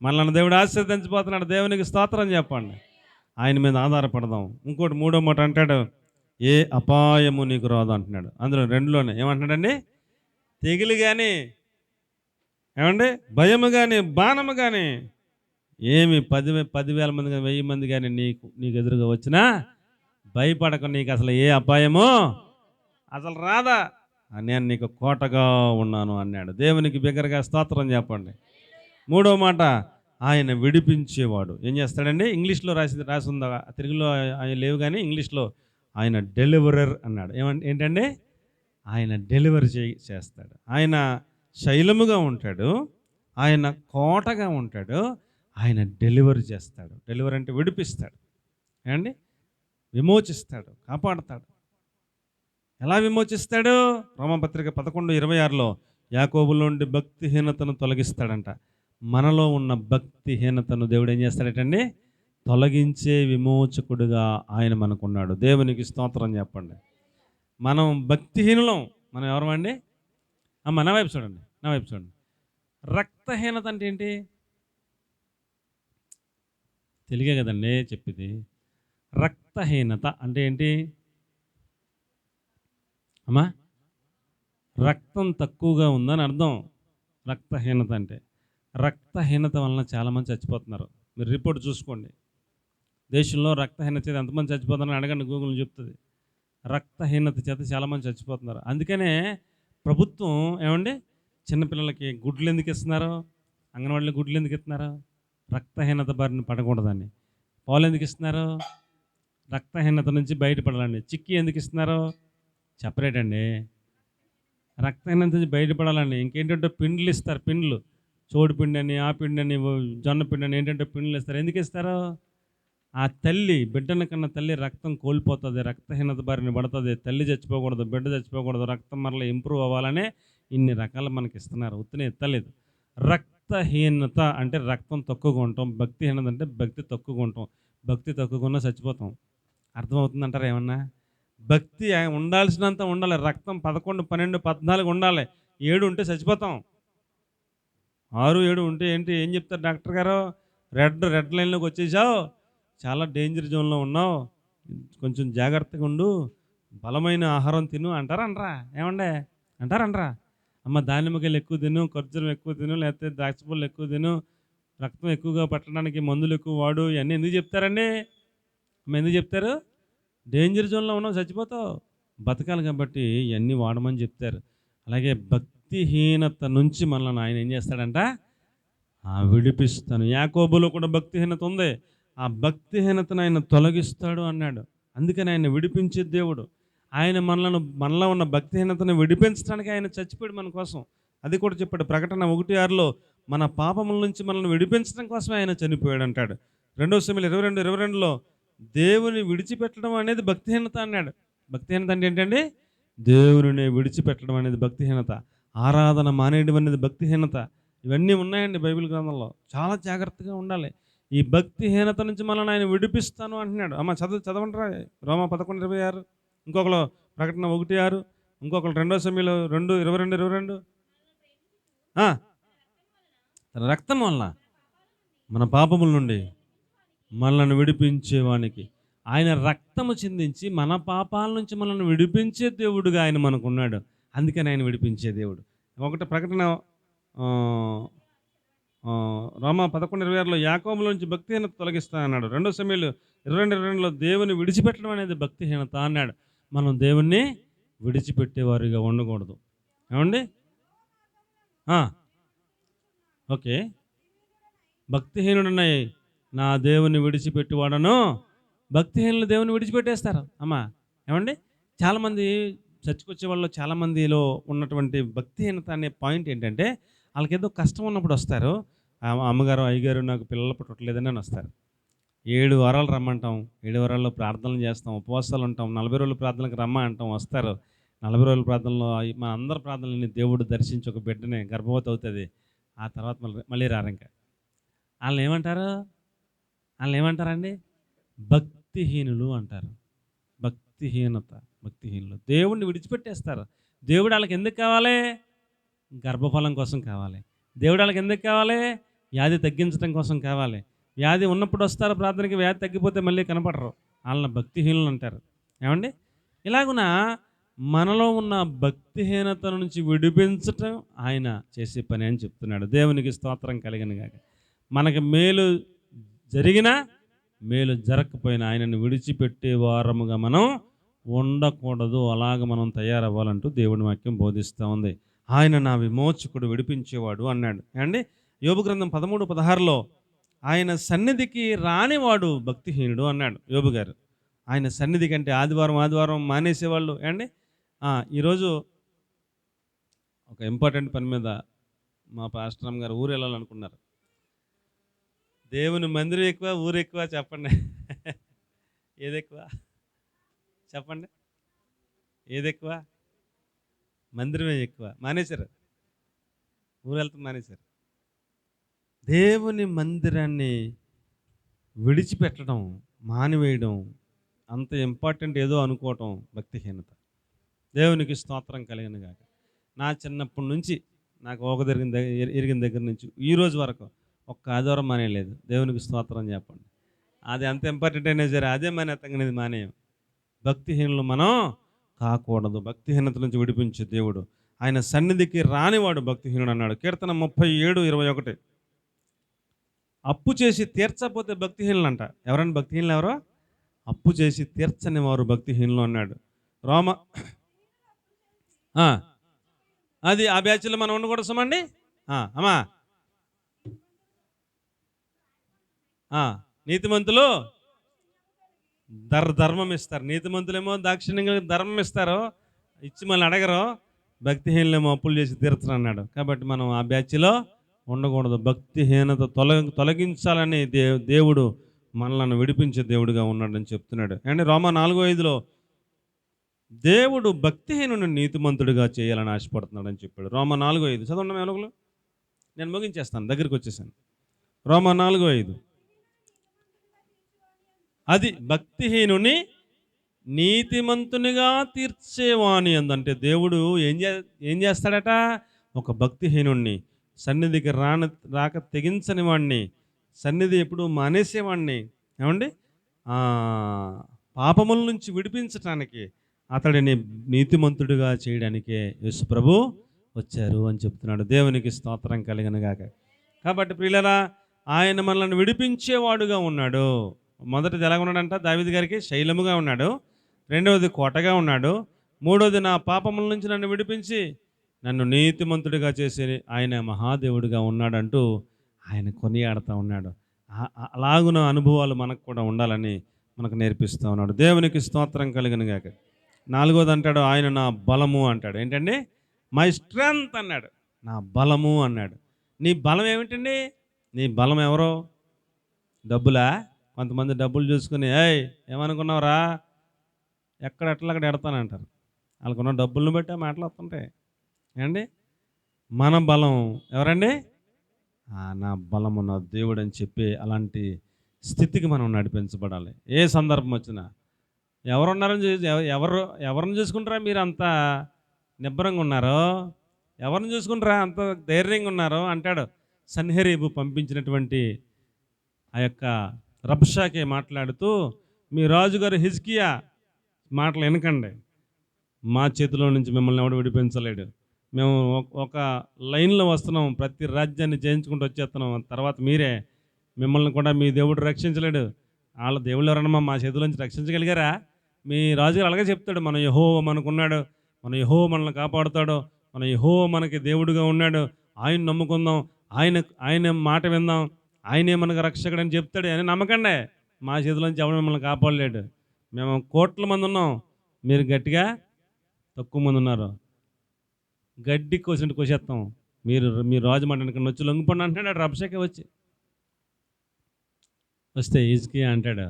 మనల్ని దేవుడు ఆశీర్వదించబోతున్నాడు. దేవునికి స్తోత్రం చెప్పండి. ఆయన మీద ఆధారపడదాం. ఇంకోటి మూడో మాట అంటాడు, ఏ అపాయము నీకు రాదు అంటున్నాడు. అందులో రెండులోనే ఏమంటున్నాడండి, తెగులు కానీ, ఏమండి భయము కానీ, బాణము కానీ, ఏమి 10,000 మంది కానీ 1,000 మంది కానీ నీకు ఎదురుగా వచ్చినా భయపడక, నీకు అసలు ఏ అపాయమో అసలు రాదా, నేను నీకు కోటగా ఉన్నాను అన్నాడు. దేవునికి బిగ్గరగా స్తోత్రం చెప్పండి. మూడో మాట, ఆయన విడిపించేవాడు. ఏం చేస్తాడండి? ఇంగ్లీష్లో రాసి ఉందా, తెలుగులో లేవు కానీ ఇంగ్లీష్లో ఆయన డెలివరర్ అన్నాడు. ఏంటండి? ఆయన డెలివరీ చేస్తాడు. ఆయన శైలముగా ఉంటాడు, ఆయన కోటగా ఉంటాడు, ఆయన డెలివరీ చేస్తాడు. డెలివరీ అంటే విడిపిస్తాడు, ఏమండి, విమోచిస్తాడు, కాపాడతాడు. ఎలా విమోచిస్తాడు? రోమపత్రిక 11:26లో యాకోబులో నుండి భక్తిహీనతను తొలగిస్తాడంట. మనలో ఉన్న భక్తిహీనతను దేవుడు ఏం చేస్తాడటండి? తొలగించే విమోచకుడుగా ఆయన మనకున్నాడు. దేవునికి స్తోత్రం చెప్పండి. మనం భక్తిహీనులం. మనం ఎవరమండి? నా వైపు చూడండి. రక్తహీనత అంటే ఏంటి? తెలుగే కదండి చెప్పింది. రక్తహీనత అంటే ఏంటి అమ్మా? రక్తం తక్కువగా ఉందని అర్థం. రక్తహీనత అంటే, రక్తహీనత వలన చాలామంది చచ్చిపోతున్నారు. మీరు రిపోర్ట్ చూసుకోండి. దేశంలో రక్తహీనత చేత ఎంతమంది చచ్చిపోతున్నారని అడగండి, గూగుల్ చెప్తుంది. రక్తహీనత చేత చాలామంది చచ్చిపోతున్నారు. అందుకనే ప్రభుత్వం ఏమండి చిన్నపిల్లలకి గుడ్లు ఎందుకు ఇస్తున్నారు? అంగన్వాడీలో గుడ్లు ఎందుకు ఇస్తున్నారు? రక్తహీనత బారిన పడకూడదని. పాలు ఎందుకు ఇస్తున్నారు? రక్తహీనత నుంచి బయటపడాలండి. చిక్కీ ఎందుకు ఇస్తున్నారు? చెప్పరేటండి. రక్తహీనత నుంచి బయటపడాలండి. ఇంకేంటంటే పిండ్లు ఇస్తారు. పిండ్లు, చోడు పిండి అని, ఆ పిండి అని, జొన్న పిండి అని, ఏంటంటే పిండ్లు ఇస్తారు. ఎందుకు ఇస్తారు? ఆ తల్లి, బిడ్డన కన్నా తల్లి రక్తం కోల్పోతుంది, రక్తహీనత బారిన పడుతుంది. తల్లి చచ్చిపోకూడదు, బిడ్డ చచ్చిపోకూడదు, రక్తం మరలా ఇంప్రూవ్ అవ్వాలనే ఇన్ని రకాలు మనకి ఇస్తున్నారు. ఉత్తినే ఎత్తలేదు. రక్తహీనత అంటే రక్తం తక్కువగా ఉంటాం. భక్తిహీనత అంటే భక్తి తక్కువగా ఉంటాం. భక్తి తక్కువగా ఉన్నా చచ్చిపోతాం. అర్థమవుతుందంటారా ఏమన్నా? భక్తి ఉండాల్సినంత ఉండాలి. రక్తం 11, 12, 14 ఉండాలి. 7 ఉంటే చచ్చిపోతాం. 6, 7 ఉంటే ఏం చెప్తారు డాక్టర్ గారు? రెడ్ లైన్లోకి వచ్చేసావు, చాలా డేంజర్ జోన్లో ఉన్నావు, కొంచెం జాగ్రత్తగా ఉండు, బలమైన ఆహారం తిను అంటారా? ఏమండే అంటారా? అమ్మ దానిమ్మకాయలు ఎక్కువ తిను, ఖర్జూరం ఎక్కువ తిను, లేకపోతే ద్రాక్ష పళ్ళు ఎక్కువ తిను, రక్తం ఎక్కువగా పట్టడానికి మందులు ఎక్కువ వాడు, ఇవన్నీ ఎందుకు చెప్తారండి? అమ్మ ఎందుకు చెప్తారు? డేంజర్ జోన్లో ఉన్నావు, చచ్చిపోతావు, బతకాలి కాబట్టి ఇవన్నీ వాడమని చెప్తారు. అలాగే భక్తిహీనత నుంచి మనల్ని ఆయన ఏం చేస్తాడంట? విడిపిస్తాను. యాకోబులో కూడా భక్తిహీనత ఉంది. ఆ భక్తిహీనతను ఆయన తొలగిస్తాడు అన్నాడు. అందుకని ఆయన విడిపించే దేవుడు. ఆయన మనలో ఉన్న భక్తిహీనతను విడిపించడానికి ఆయన చచ్చిపోయాడు మన కోసం. అది కూడా చెప్పాడు. ప్రకటన 1:6లో మన పాపముల నుంచి మనల్ని విడిపించడం కోసమే ఆయన చనిపోయాడు అంటాడు. 2 సమూయేలు 22:22లో దేవుని విడిచిపెట్టడం అనేది భక్తిహీనత అన్నాడు. భక్తిహీనత అంటే ఏంటండి? దేవుని విడిచిపెట్టడం అనేది భక్తిహీనత. ఆరాధన మానేయడం అనేది భక్తిహీనత. ఇవన్నీ ఉన్నాయండి బైబిల్ గ్రంథంలో. చాలా జాగ్రత్తగా ఉండాలి. ఈ భక్తిహీనత నుంచి మనల్ని ఆయన విడిపిస్తాను అంటున్నాడు. అమ్మ చదవంటారా? రోమా 11:26, ఇంకొకరు ప్రకటన 1:6, ఇంకొకరు 2 సమూయేలు 2:22. తన రక్తం వలన మన పాపముల నుండి మనల్ని విడిపించేవానికి, ఆయన రక్తము చిందించి మన పాపాల నుంచి మనల్ని విడిపించే దేవుడుగా ఆయన మనకున్నాడు. అందుకని ఆయన విడిపించే దేవుడు. ఒకటి ప్రకటన రోమా 11:26లో యాకోబులో నుంచి భక్తిహీనత తొలగిస్తా అన్నాడు. 2 సమూయేలు 22:22లో దేవుని విడిచిపెట్టడం అనేది భక్తిహీనత అన్నాడు. మనం దేవుణ్ణి విడిచిపెట్టేవారిగా ఉండకూడదు. ఏమండి? ఓకే. భక్తిహీనుడున్నాయి, నా దేవుని విడిచిపెట్టువాడను. భక్తిహీనులు దేవుని విడిచిపెట్టేస్తారు అమ్మా. ఏమండి? చాలామంది చర్చికి వచ్చే వాళ్ళు, చాలామందిలో ఉన్నటువంటి భక్తిహీనత అనే పాయింట్ ఏంటంటే, వాళ్ళకి ఏదో కష్టం ఉన్నప్పుడు వస్తారు. అమ్మగారు, అయ్యగారు నాకు పిల్లలు పుట్టట్లేదని అని వస్తారు. 7 వారాలు రమ్మంటాం. 7 వారాల్లో ప్రార్థనలు చేస్తాం, ఉపవాసాలు ఉంటాం. 40 రోజుల ప్రార్థనలకు అంటాం, వస్తారు. 40 రోజుల ప్రార్థనలో మన అందరి ప్రార్థనలని దేవుడు దర్శించి ఒక బిడ్డని గర్భవతి అవుతుంది. ఆ తర్వాత మళ్ళీ రారింక. వాళ్ళని ఏమంటారు? వాళ్ళని ఏమంటారండి? భక్తిహీనులు అంటారు. భక్తిహీనులు దేవుణ్ణి విడిచిపెట్టేస్తారు. దేవుడు వాళ్ళకి ఎందుకు కావాలి? గర్భఫలం కోసం కావాలి. దేవుడు వాళ్ళకి ఎందుకు కావాలి? వ్యాధి తగ్గించడం కోసం కావాలి. వ్యాధి ఉన్నప్పుడు వస్తారు ప్రార్థనకి, వ్యాధి తగ్గిపోతే మళ్ళీ కనపడరు. వాళ్ళని భక్తిహీనులు అంటారు. ఏమండి? ఇలాగున మనలో ఉన్న భక్తిహీనత నుంచి విడిపించటం ఆయన చేసే పని అని చెప్తున్నాడు. దేవునికి స్తోత్రం కలిగిన గాక. మనకి మేలు జరిగినా మేలు జరగకపోయినా ఆయనను విడిచిపెట్టే వారముగా మనం ఉండకూడదు. అలాగ మనం తయారవ్వాలంటూ దేవుని వాక్యం బోధిస్తూ ఉంది. ఆయన నా విమోచకుడు, విడిపించేవాడు అన్నాడు. ఏమండి? యోబు గ్రంథం 13:16లో ఆయన సన్నిధికి రానివాడు భక్తిహీనుడు అన్నాడు యోబు గారు. ఆయన సన్నిధి కంటే ఆదివారం మానేసేవాళ్ళు. ఏమండి? ఈరోజు ఒక ఇంపార్టెంట్ పని మీద మా పాస్టర్ గారు ఊరు వెళ్ళాలనుకున్నారు. దేవుని మందిరం ఎక్కువ, ఊరు ఎక్కువ? చెప్పండి. ఏది ఎక్కువ చెప్పండి? ఏది ఎక్కువ? మందిరమే ఎక్కువ. మానేశారు, ఊరు వెళ్తాం మానేశారు. దేవుని మందిరాన్ని విడిచిపెట్టడం, మానివేయడం అంత ఇంపార్టెంట్ ఏదో అనుకోవటం భక్తిహీనత. దేవునికి స్తోత్రం కలిగిన గాక. నా చిన్నప్పటి నుంచి నాకు ఎరిగిన దగ్గర నుంచి ఈ రోజు వరకు ఒక్క ఆదివారం మానేయలేదు. దేవునికి స్తోత్రం చెప్పండి. అది అంత ఇంపార్టెంట్ అయినా సరే అదే మానేతంగానేది మానేయం. భక్తిహీనులు మనం కాకూడదు. భక్తిహీనత నుంచి విడిపించే దేవుడు. ఆయన సన్నిధికి రానివాడు భక్తిహీనుడు అన్నాడు. కీర్తన 37:21. అప్పు చేసి తీర్చకపోతే భక్తిహీనులు అంట. ఎవరన్నా భక్తిహీనులు ఎవరో? అప్పు చేసి తీర్చని వారు భక్తిహీనులు అన్నాడు. అది ఆ బ్యాచ్లో మనం ఉండకూడదు సుమండి. అమ్మా, నీతిమంతులు ధర్మం ఇస్తారు. నీతిమంతులేమో దాక్షిణ్యంగా ధర్మం ఇస్తారు, ఇచ్చి మళ్ళీ అడగరు. భక్తిహీనులేమో అప్పులు చేసి తీర్చరు అన్నాడు. కాబట్టి మనం ఆ బ్యాచ్లో ఉండకూడదు. భక్తిహీనత తొలగించాలని దేవుడు మనల్ని విడిపించే దేవుడుగా ఉన్నాడని చెప్తున్నాడు. అండ్ రోమా 4:5లో దేవుడు భక్తిహీనుని నీతిమంతుడిగా చేయాలని ఆశపడుతున్నాడని చెప్పాడు. రోమా 4:5 చదవండి వెలుగులు. నేను ముగించేస్తాను, దగ్గరికి వచ్చేసాను. రోమా 4:5 అది భక్తిహీనుని నీతిమంతునిగా తీర్చేవాని అందంటే దేవుడు ఏం చేస్తాడట? ఒక భక్తిహీనుణ్ణి, సన్నిధికి రాక తెగించని వాడిని, సన్నిధి ఎప్పుడు మానేసేవాడిని, ఏమండి, పాపముల నుంచి విడిపించటానికి, అతడిని నీతిమంతుడిగా చేయడానికే యేసు ప్రభు వచ్చారు అని చెప్తున్నాడు. దేవునికి స్తోత్రం కలిగిన గాక. కాబట్టి ప్రియులారా, ఆయన మనల్ని విడిపించేవాడుగా ఉన్నాడు. మొదటిది ఎలాగ ఉన్నాడంట? దావీదు గారికి శైలముగా ఉన్నాడు. రెండవది కోటగా ఉన్నాడు. మూడవది నా పాపముల నుంచి నన్ను విడిపించి నన్ను నీతిమంతుడిగా చేసి ఆయన మహాదేవుడిగా ఉన్నాడంటూ ఆయన కొనియాడుతూ ఉన్నాడు. అలాగున అనుభవాలు మనకు కూడా ఉండాలని మనకు నేర్పిస్తూ ఉన్నాడు. దేవునికి స్తోత్రం కలిగిన గాక. నాలుగోది అంటాడు, ఆయన నా బలము అంటాడు. ఏంటండి? మై స్ట్రెంగ్త్ అన్నాడు. నా బలము అన్నాడు. నీ బలం ఏమిటండి? నీ బలం ఎవరో? డబ్బులా? కొంతమంది డబ్బులు చూసుకుని ఏమనుకున్నావురా, ఎట్లా ఎడతానంటారు. వాళ్ళకున్న డబ్బులను బట్టి మాటలు వస్తుంటాయి. ఏమండి? మన బలం ఎవరండి? నా బలము నా దేవుడు అని చెప్పి అలాంటి స్థితికి మనం నడిపించబడాలి. ఏ సందర్భం వచ్చినా ఎవరున్నారని ఎవరిని చూసుకుంటారా? మీరు అంత నిబ్బరంగా ఉన్నారో, ఎవరిని చూసుకుంటారా అంత ధైర్యంగా ఉన్నారో అంటాడు. సన్హెరీబు పంపించినటువంటి ఆ యొక్క రబ్షాకే మాట్లాడుతూ, మీ రాజుగారు హిజ్కియా మాటలు వినకండి, మా చేతిలో నుంచి మిమ్మల్ని ఎవడు విడిపించలేడు. మేము ఒక లైన్లో వస్తున్నాం, ప్రతి రాజ్యాన్ని జయించుకుంటూ వచ్చేస్తున్నాం. తర్వాత మిమ్మల్ని కూడా మీ దేవుడు రక్షించలేడు. వాళ్ళ దేవుళ్ళు ఎవరన్నా మా చేతిలో నుంచి రక్షించగలిగారా? మీ రాజుగారు అలాగే చెప్తాడు, మన యెహోవా మనకున్నాడు, మన యెహోవా మనల్ని కాపాడుతాడు, మన యెహోవా మనకి దేవుడుగా ఉన్నాడు, ఆయన నమ్ముకుందాం, ఆయన మాట విందాం, ఆయనే మనకు రక్షకుడు అని చెప్తాడు అని నమ్మకండి. మా చేతిలోంచి ఎవడు మిమ్మల్ని కాపాడలేడు. మేము కోట్ల మంది ఉన్నాం, మీరు గట్టిగా తక్కువ మంది ఉన్నారు. గడ్డి కోసినట్టు కోసేస్తాం. మీ రాజు మాట ఇక్కడ వచ్చి లొంగిపోండి అంటున్నాడు రబ్షాకే వచ్చి. వస్తే హిజ్కియా అంటాడు,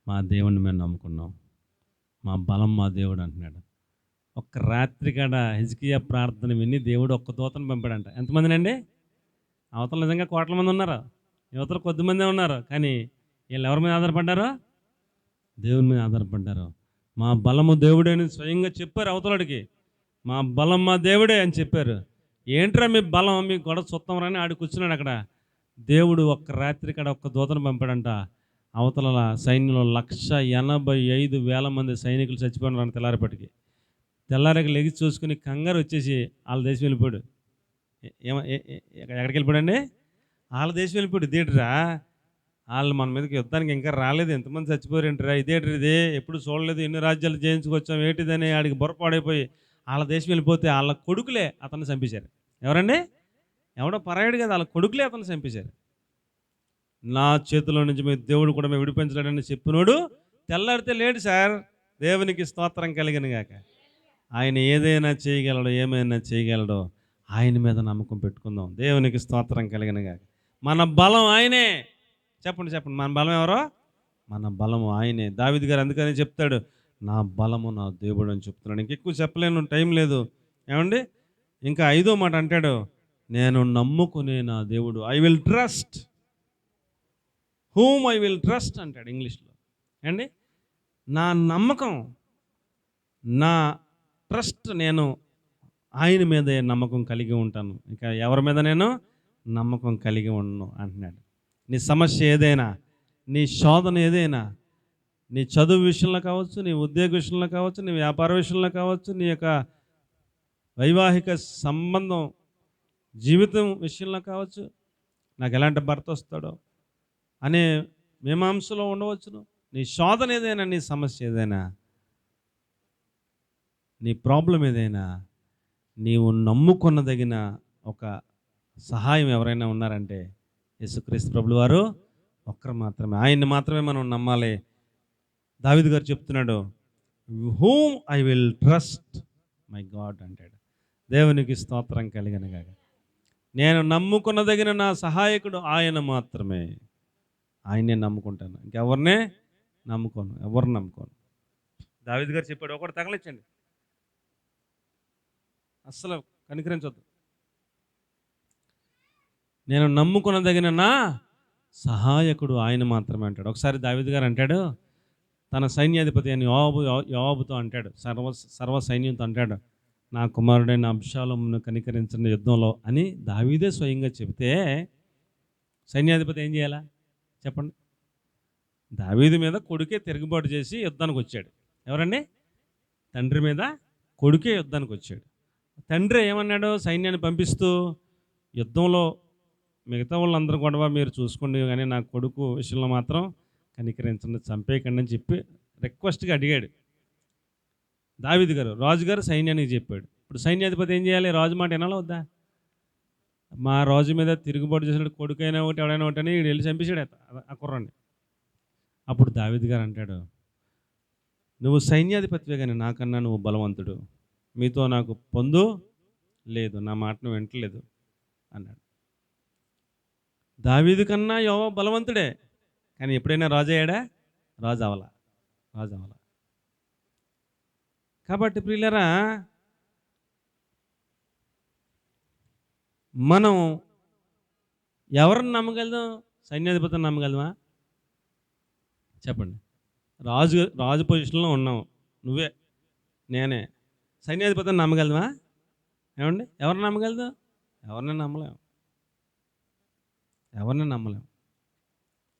మా దేవుణ్ణి మేము నమ్ముకున్నాం, మా బలం మా దేవుడు అంటున్నాడు. ఒక్క రాత్రి కాడ హిజ్కియా ప్రార్థన విని దేవుడు ఒక్క దూతను పంపాడంట. ఎంతమందినండి? అవతల నిజంగా కోట్ల మంది ఉన్నారు, యువతలు కొద్దిమందే ఉన్నారు, కానీ వీళ్ళు ఎవరి మీద ఆధారపడ్డారు? దేవుని మీద ఆధారపడ్డారు. మా బలము దేవుడే అని స్వయంగా చెప్పారు అవతలడికి. మా బలం మా దేవుడే అని చెప్పారు. ఏంట్రా మీ బలం, మీ గొడవ చూస్తాం రాని ఆడు కూర్చున్నాడు అక్కడ. దేవుడు ఒక్క రాత్రి కాడ ఒక్క దూతను పంపాడంట. అవతల సైన్యంలో 185,000 మంది సైనికులు చచ్చిపోయినారు తెల్లారిపటికి. తెల్లారికి లెగిసి చూసుకుని కంగారు వచ్చేసి వాళ్ళ దేశం వెళ్ళిపోయాడు. ఎక్కడికి వెళ్ళిపోయాడండి? వాళ్ళ దేశం వెళ్ళిపోయాడు. ఇదేంటిరా, వాళ్ళు మన మీదకి యుద్ధానికి ఇంకా రాలేదు, ఎంతమంది చచ్చిపోయారు ఏంటిరా, ఇదే ఎప్పుడు చూడలేదు, ఎన్ని రాజ్యాలు జయించుకొచ్చాం ఏంటిదని ఆడికి బొరపాడైపోయి వాళ్ళ దేశం వెళ్ళిపోతే వాళ్ళ కొడుకులే అతన్ని చంపేశారు. ఎవరండి? ఎవడో పరాయుడు కదా, వాళ్ళ కొడుకులే అతన్ని చంపేశారు. నా చేతిలో నుంచి మీ దేవుడు కూడా మేము విడిపించలేడని చెప్పినోడు తెల్లాడితే లేడు సార్. దేవునికి స్తోత్రం కలిగిన గాక. ఆయన ఏదైనా చేయగలడో, ఏమైనా చేయగలడో, ఆయన మీద నమ్మకం పెట్టుకుందాం. దేవునికి స్తోత్రం కలిగిన గాక. మన బలం ఆయనే. చెప్పండి మన బలం ఎవరో? మన బలము ఆయనే. దావీదు గారు అందుకని చెప్తాడు, నా బలము నా దేవుడు అని చెప్తున్నాడు. ఇంకెక్కువ చెప్పలేను, టైం లేదు. ఏమండి? ఇంకా 5వ మాట అంటాడు, నేను నమ్ముకునే నా దేవుడు, I will trust whom I will trust అంటాడు ఇంగ్లీష్లో. ఏమండి? నా నమ్మకం, నా ట్రస్ట్, నేను ఆయన మీదే నమ్మకం కలిగి ఉంటాను, ఇంకా ఎవరి మీద నేను నమ్మకం కలిగి ఉండను అంటున్నాడు. నీ సమస్య ఏదైనా, నీ శోధన ఏదైనా, నీ చదువు విషయంలో కావచ్చు, నీ ఉద్యోగ విషయంలో కావచ్చు, నీ వ్యాపార విషయంలో కావచ్చు, నీ యొక్క వైవాహిక సంబంధం జీవితం విషయంలో కావచ్చు, నాకు ఎలాంటి భర్త వస్తాడో అనే మీమాంసలో ఉండవచ్చును. నీ శోధన ఏదైనా, నీ సమస్య ఏదైనా, నీ ప్రాబ్లం ఏదైనా, నీవు నమ్ముకొనదగిన ఒక సహాయం ఎవరైనా ఉన్నారంటే యేసుక్రీస్తు ప్రభులు వారు ఒక్కరు మాత్రమే. ఆయన్ని మాత్రమే మనం నమ్మాలి. దావీదు గారు చెప్తున్నాడు, whom I will trust my God అంటాడు. దేవునికి స్తోత్రం కలిగిన గాక. నేను నమ్ముకొనదగిన నా సహాయకుడు ఆయన మాత్రమే. ఆయనే నమ్ముకుంటాను, ఇంకెవరినే నమ్ముకోను, ఎవరిని నమ్ముకోను. దావీదు గారు చెప్పాడు, ఒకటి తగలించండి, అస్సలు కనికరించొద్దు. నేను నమ్ముకొనదగిన నా సహాయకుడు ఆయన మాత్రమే అంటాడు. ఒకసారి దావీదు గారు అంటాడు, తన సైన్యాధిపతి అని యోవాబుతో అంటాడు, సర్వ సైన్యంతో అంటాడు, నా కుమారుడైన అబ్షాలోమును కనికరించిన యుద్ధంలో అని దావీదే స్వయంగా చెబితే సైన్యాధిపతి ఏం చేయాలా చెప్పండి? దావీదు మీద కొడుకే తిరుగుబాటు చేసి యుద్ధానికి వచ్చాడు. ఎవరండి? తండ్రి మీద కొడుకే యుద్ధానికి వచ్చాడు. తండ్రి ఏమన్నాడు సైన్యాన్ని పంపిస్తూ, యుద్ధంలో మిగతా వాళ్ళందరూ గొడవ మీరు చూసుకోండి, కానీ నా కొడుకు విషయంలో మాత్రం కనికరించండి, చంపేయకండి అని చెప్పి రిక్వెస్ట్గా అడిగాడు. దావీదు గారు రాజుగారు సైన్యానికి చెప్పాడు. ఇప్పుడు సైన్యాధిపతి ఏం చేయాలి? రాజు మాట వినాలా వద్దా? మా రాజు మీద తిరుగుబాటు చేసినట్టు కొడుకైనా ఒకటి ఎవడైనా ఒకటి అని వెళ్ళి చంపేశాడు ఆ కుర్రాన్ని. అప్పుడు దావీదు గారు అంటాడు, నువ్వు సైన్యాధిపతివే కానీ నాకన్నా నువ్వు బలవంతుడు, మీతో నాకు పొందు లేదు, నా మాటను వింటలేదు అన్నాడు. దావీదు కన్నా యోవా బలవంతుడే, కానీ ఎప్పుడైనా రాజు అయ్యాడా? రాజు అవలా. కాబట్టి ప్రియులరా, మనం ఎవరిని నమ్మగలదాం? సైన్యాధిపతిని నమ్మగలమా? చెప్పండి. రాజు పొజిషన్లో ఉన్నావు, నువ్వే నేనే, సైన్యాధిపతిని నమ్మగలమా? ఏమండి? ఎవరిని నమ్మగలదు? ఎవరిని నమ్మలేం.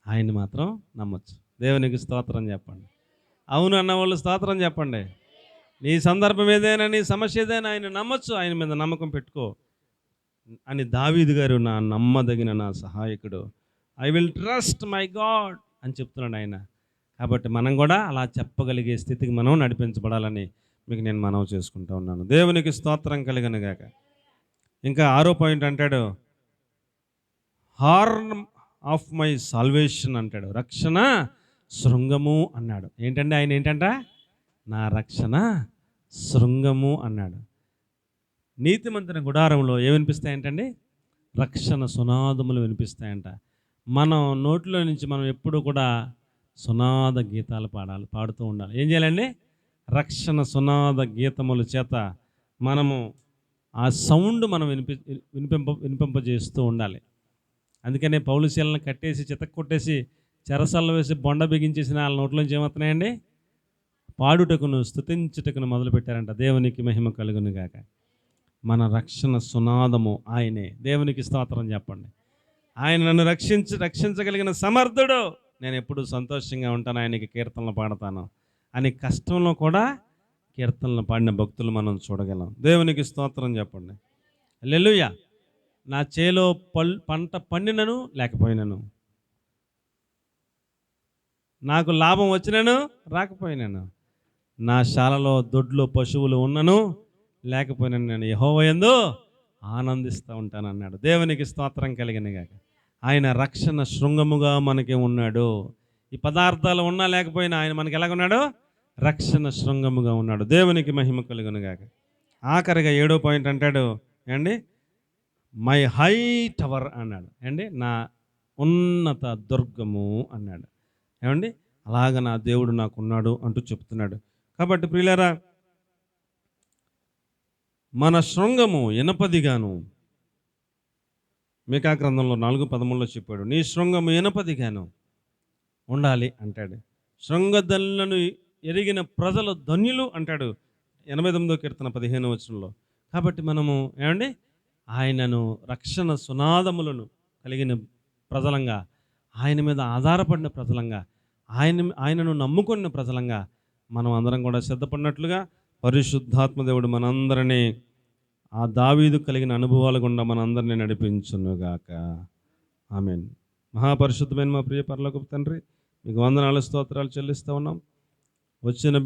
ఆయన్ని మాత్రం నమ్మచ్చు. దేవునికి స్తోత్రం చెప్పండి. అవును అన్నవాళ్ళు స్తోత్రం చెప్పండి. నీ సందర్భం ఏదైనా, నీ సమస్య ఏదైనా ఆయన నమ్మచ్చు, ఆయన మీద నమ్మకం పెట్టుకో అని దావీదు గారు నా నమ్మదగిన నా సహాయకుడు, I will trust my God అని చెప్తున్నాడు ఆయన. కాబట్టి మనం కూడా అలా చెప్పగలిగే స్థితికి మనం నడిపించబడాలని మీకు నేను మనవి చేసుకుంటూ ఉన్నాను. దేవునికి స్తోత్రం కలిగిన గాక. ఇంకా 6వ పాయింట్ అంటాడు, హార్న్ ఆఫ్ మై సాల్వేషన్ అంటాడు, రక్షణ శృంగము అన్నాడు. ఏంటంటే ఆయన ఏంటంట? నా రక్షణ శృంగము అన్నాడు. నీతిమంతుని గుడారంలో ఏం వినిపిస్తాయంటండి? రక్షణ సునాదములు వినిపిస్తాయంట. మనం నోట్లో నుంచి మనం ఎప్పుడు కూడా సునాద గీతాలు పాడుతూ ఉండాలి. ఏం చేయాలండి? రక్షణ సునాద గీతముల చేత మనము ఆ సౌండ్ మనం వినిపింపజేస్తూ ఉండాలి. అందుకనే పౌలు శీలను కట్టేసి చితక్ కొట్టేసి చెరసల్లో వేసి బొండ బిగించేసిన వాళ్ళ నోట్లోంచి ఏమవుతున్నాయండి? పాడుటకును స్తుతించుటకును మొదలుపెట్టారంట. దేవునికి మహిమ కలుగును గాక. మన రక్షణ సునాదము ఆయనే. దేవునికి స్తోత్రం చెప్పండి. ఆయన నన్ను రక్షించగలిగిన సమర్థుడు. నేను ఎప్పుడు సంతోషంగా ఉంటాను, ఆయనకి కీర్తనలు పాడతాను అని కష్టంలో కూడా కీర్తనలు పాడిన భక్తులు మనం చూడగలం. దేవునికి స్తోత్రం చెప్పండి. హల్లెలూయా. నా చేలో పంట పండినను లేకపోయినను, నాకు లాభం వచ్చినను రాకపోయినాను, నా శాలలో దొడ్లో పశువులు ఉన్నను లేకపోయినాను, నేను యెహోవా యందు ఆనందిస్తూ ఉంటాను అన్నాడు. దేవునికి స్తోత్రం కలిగిన గాక. ఆయన రక్షణ శృంగముగా మనకి ఉన్నాడు. ఈ పదార్థాలు ఉన్నా లేకపోయినా ఆయన మనకి ఎలాగున్నాడు? రక్షణ శృంగముగా ఉన్నాడు. దేవునికి మహిమ కలుగును గాక. ఆఖరిగా 7వ పాయింట్ అంటాడు ఏండి? మై హై టవర్ అన్నాడు. ఏండి? నా ఉన్నత దుర్గము అన్నాడు. ఏమండి? అలాగ నా దేవుడు నాకున్నాడు అంటూ చెప్తున్నాడు. కాబట్టి ప్రియులారా, మన శృంగము ఇనపదిగాను, మీకా గ్రంథంలో 4:13 చెప్పాడు, నీ శృంగము ఇనపదిగాను ఉండాలి అంటాడు. శృంగదల్లను ఎరిగిన ప్రజలు ధన్యులు అంటాడు 89వ కీర్తన 15వ వచనంలో. కాబట్టి మనము ఏమండి? ఆయనను రక్షణ సునాదములను కలిగిన ప్రజలంగా, ఆయన మీద ఆధారపడిన ప్రజలంగా, ఆయనను నమ్ముకున్న ప్రజలంగా మనం అందరం కూడా సిద్ధపడినట్లుగా పరిశుద్ధాత్మ దేవుడు మనందరినీ ఆ దావీదు కలిగిన అనుభవాల గుండా మనందరినీ నడిపించునుగాక. ఆమేన్. మహాపరిశుద్ధమైన మా ప్రియ పరలోకపు తండ్రి, మీకు వందనాలు స్తోత్రాలు చెల్లిస్తూ ఉన్నాం. వచ్చిన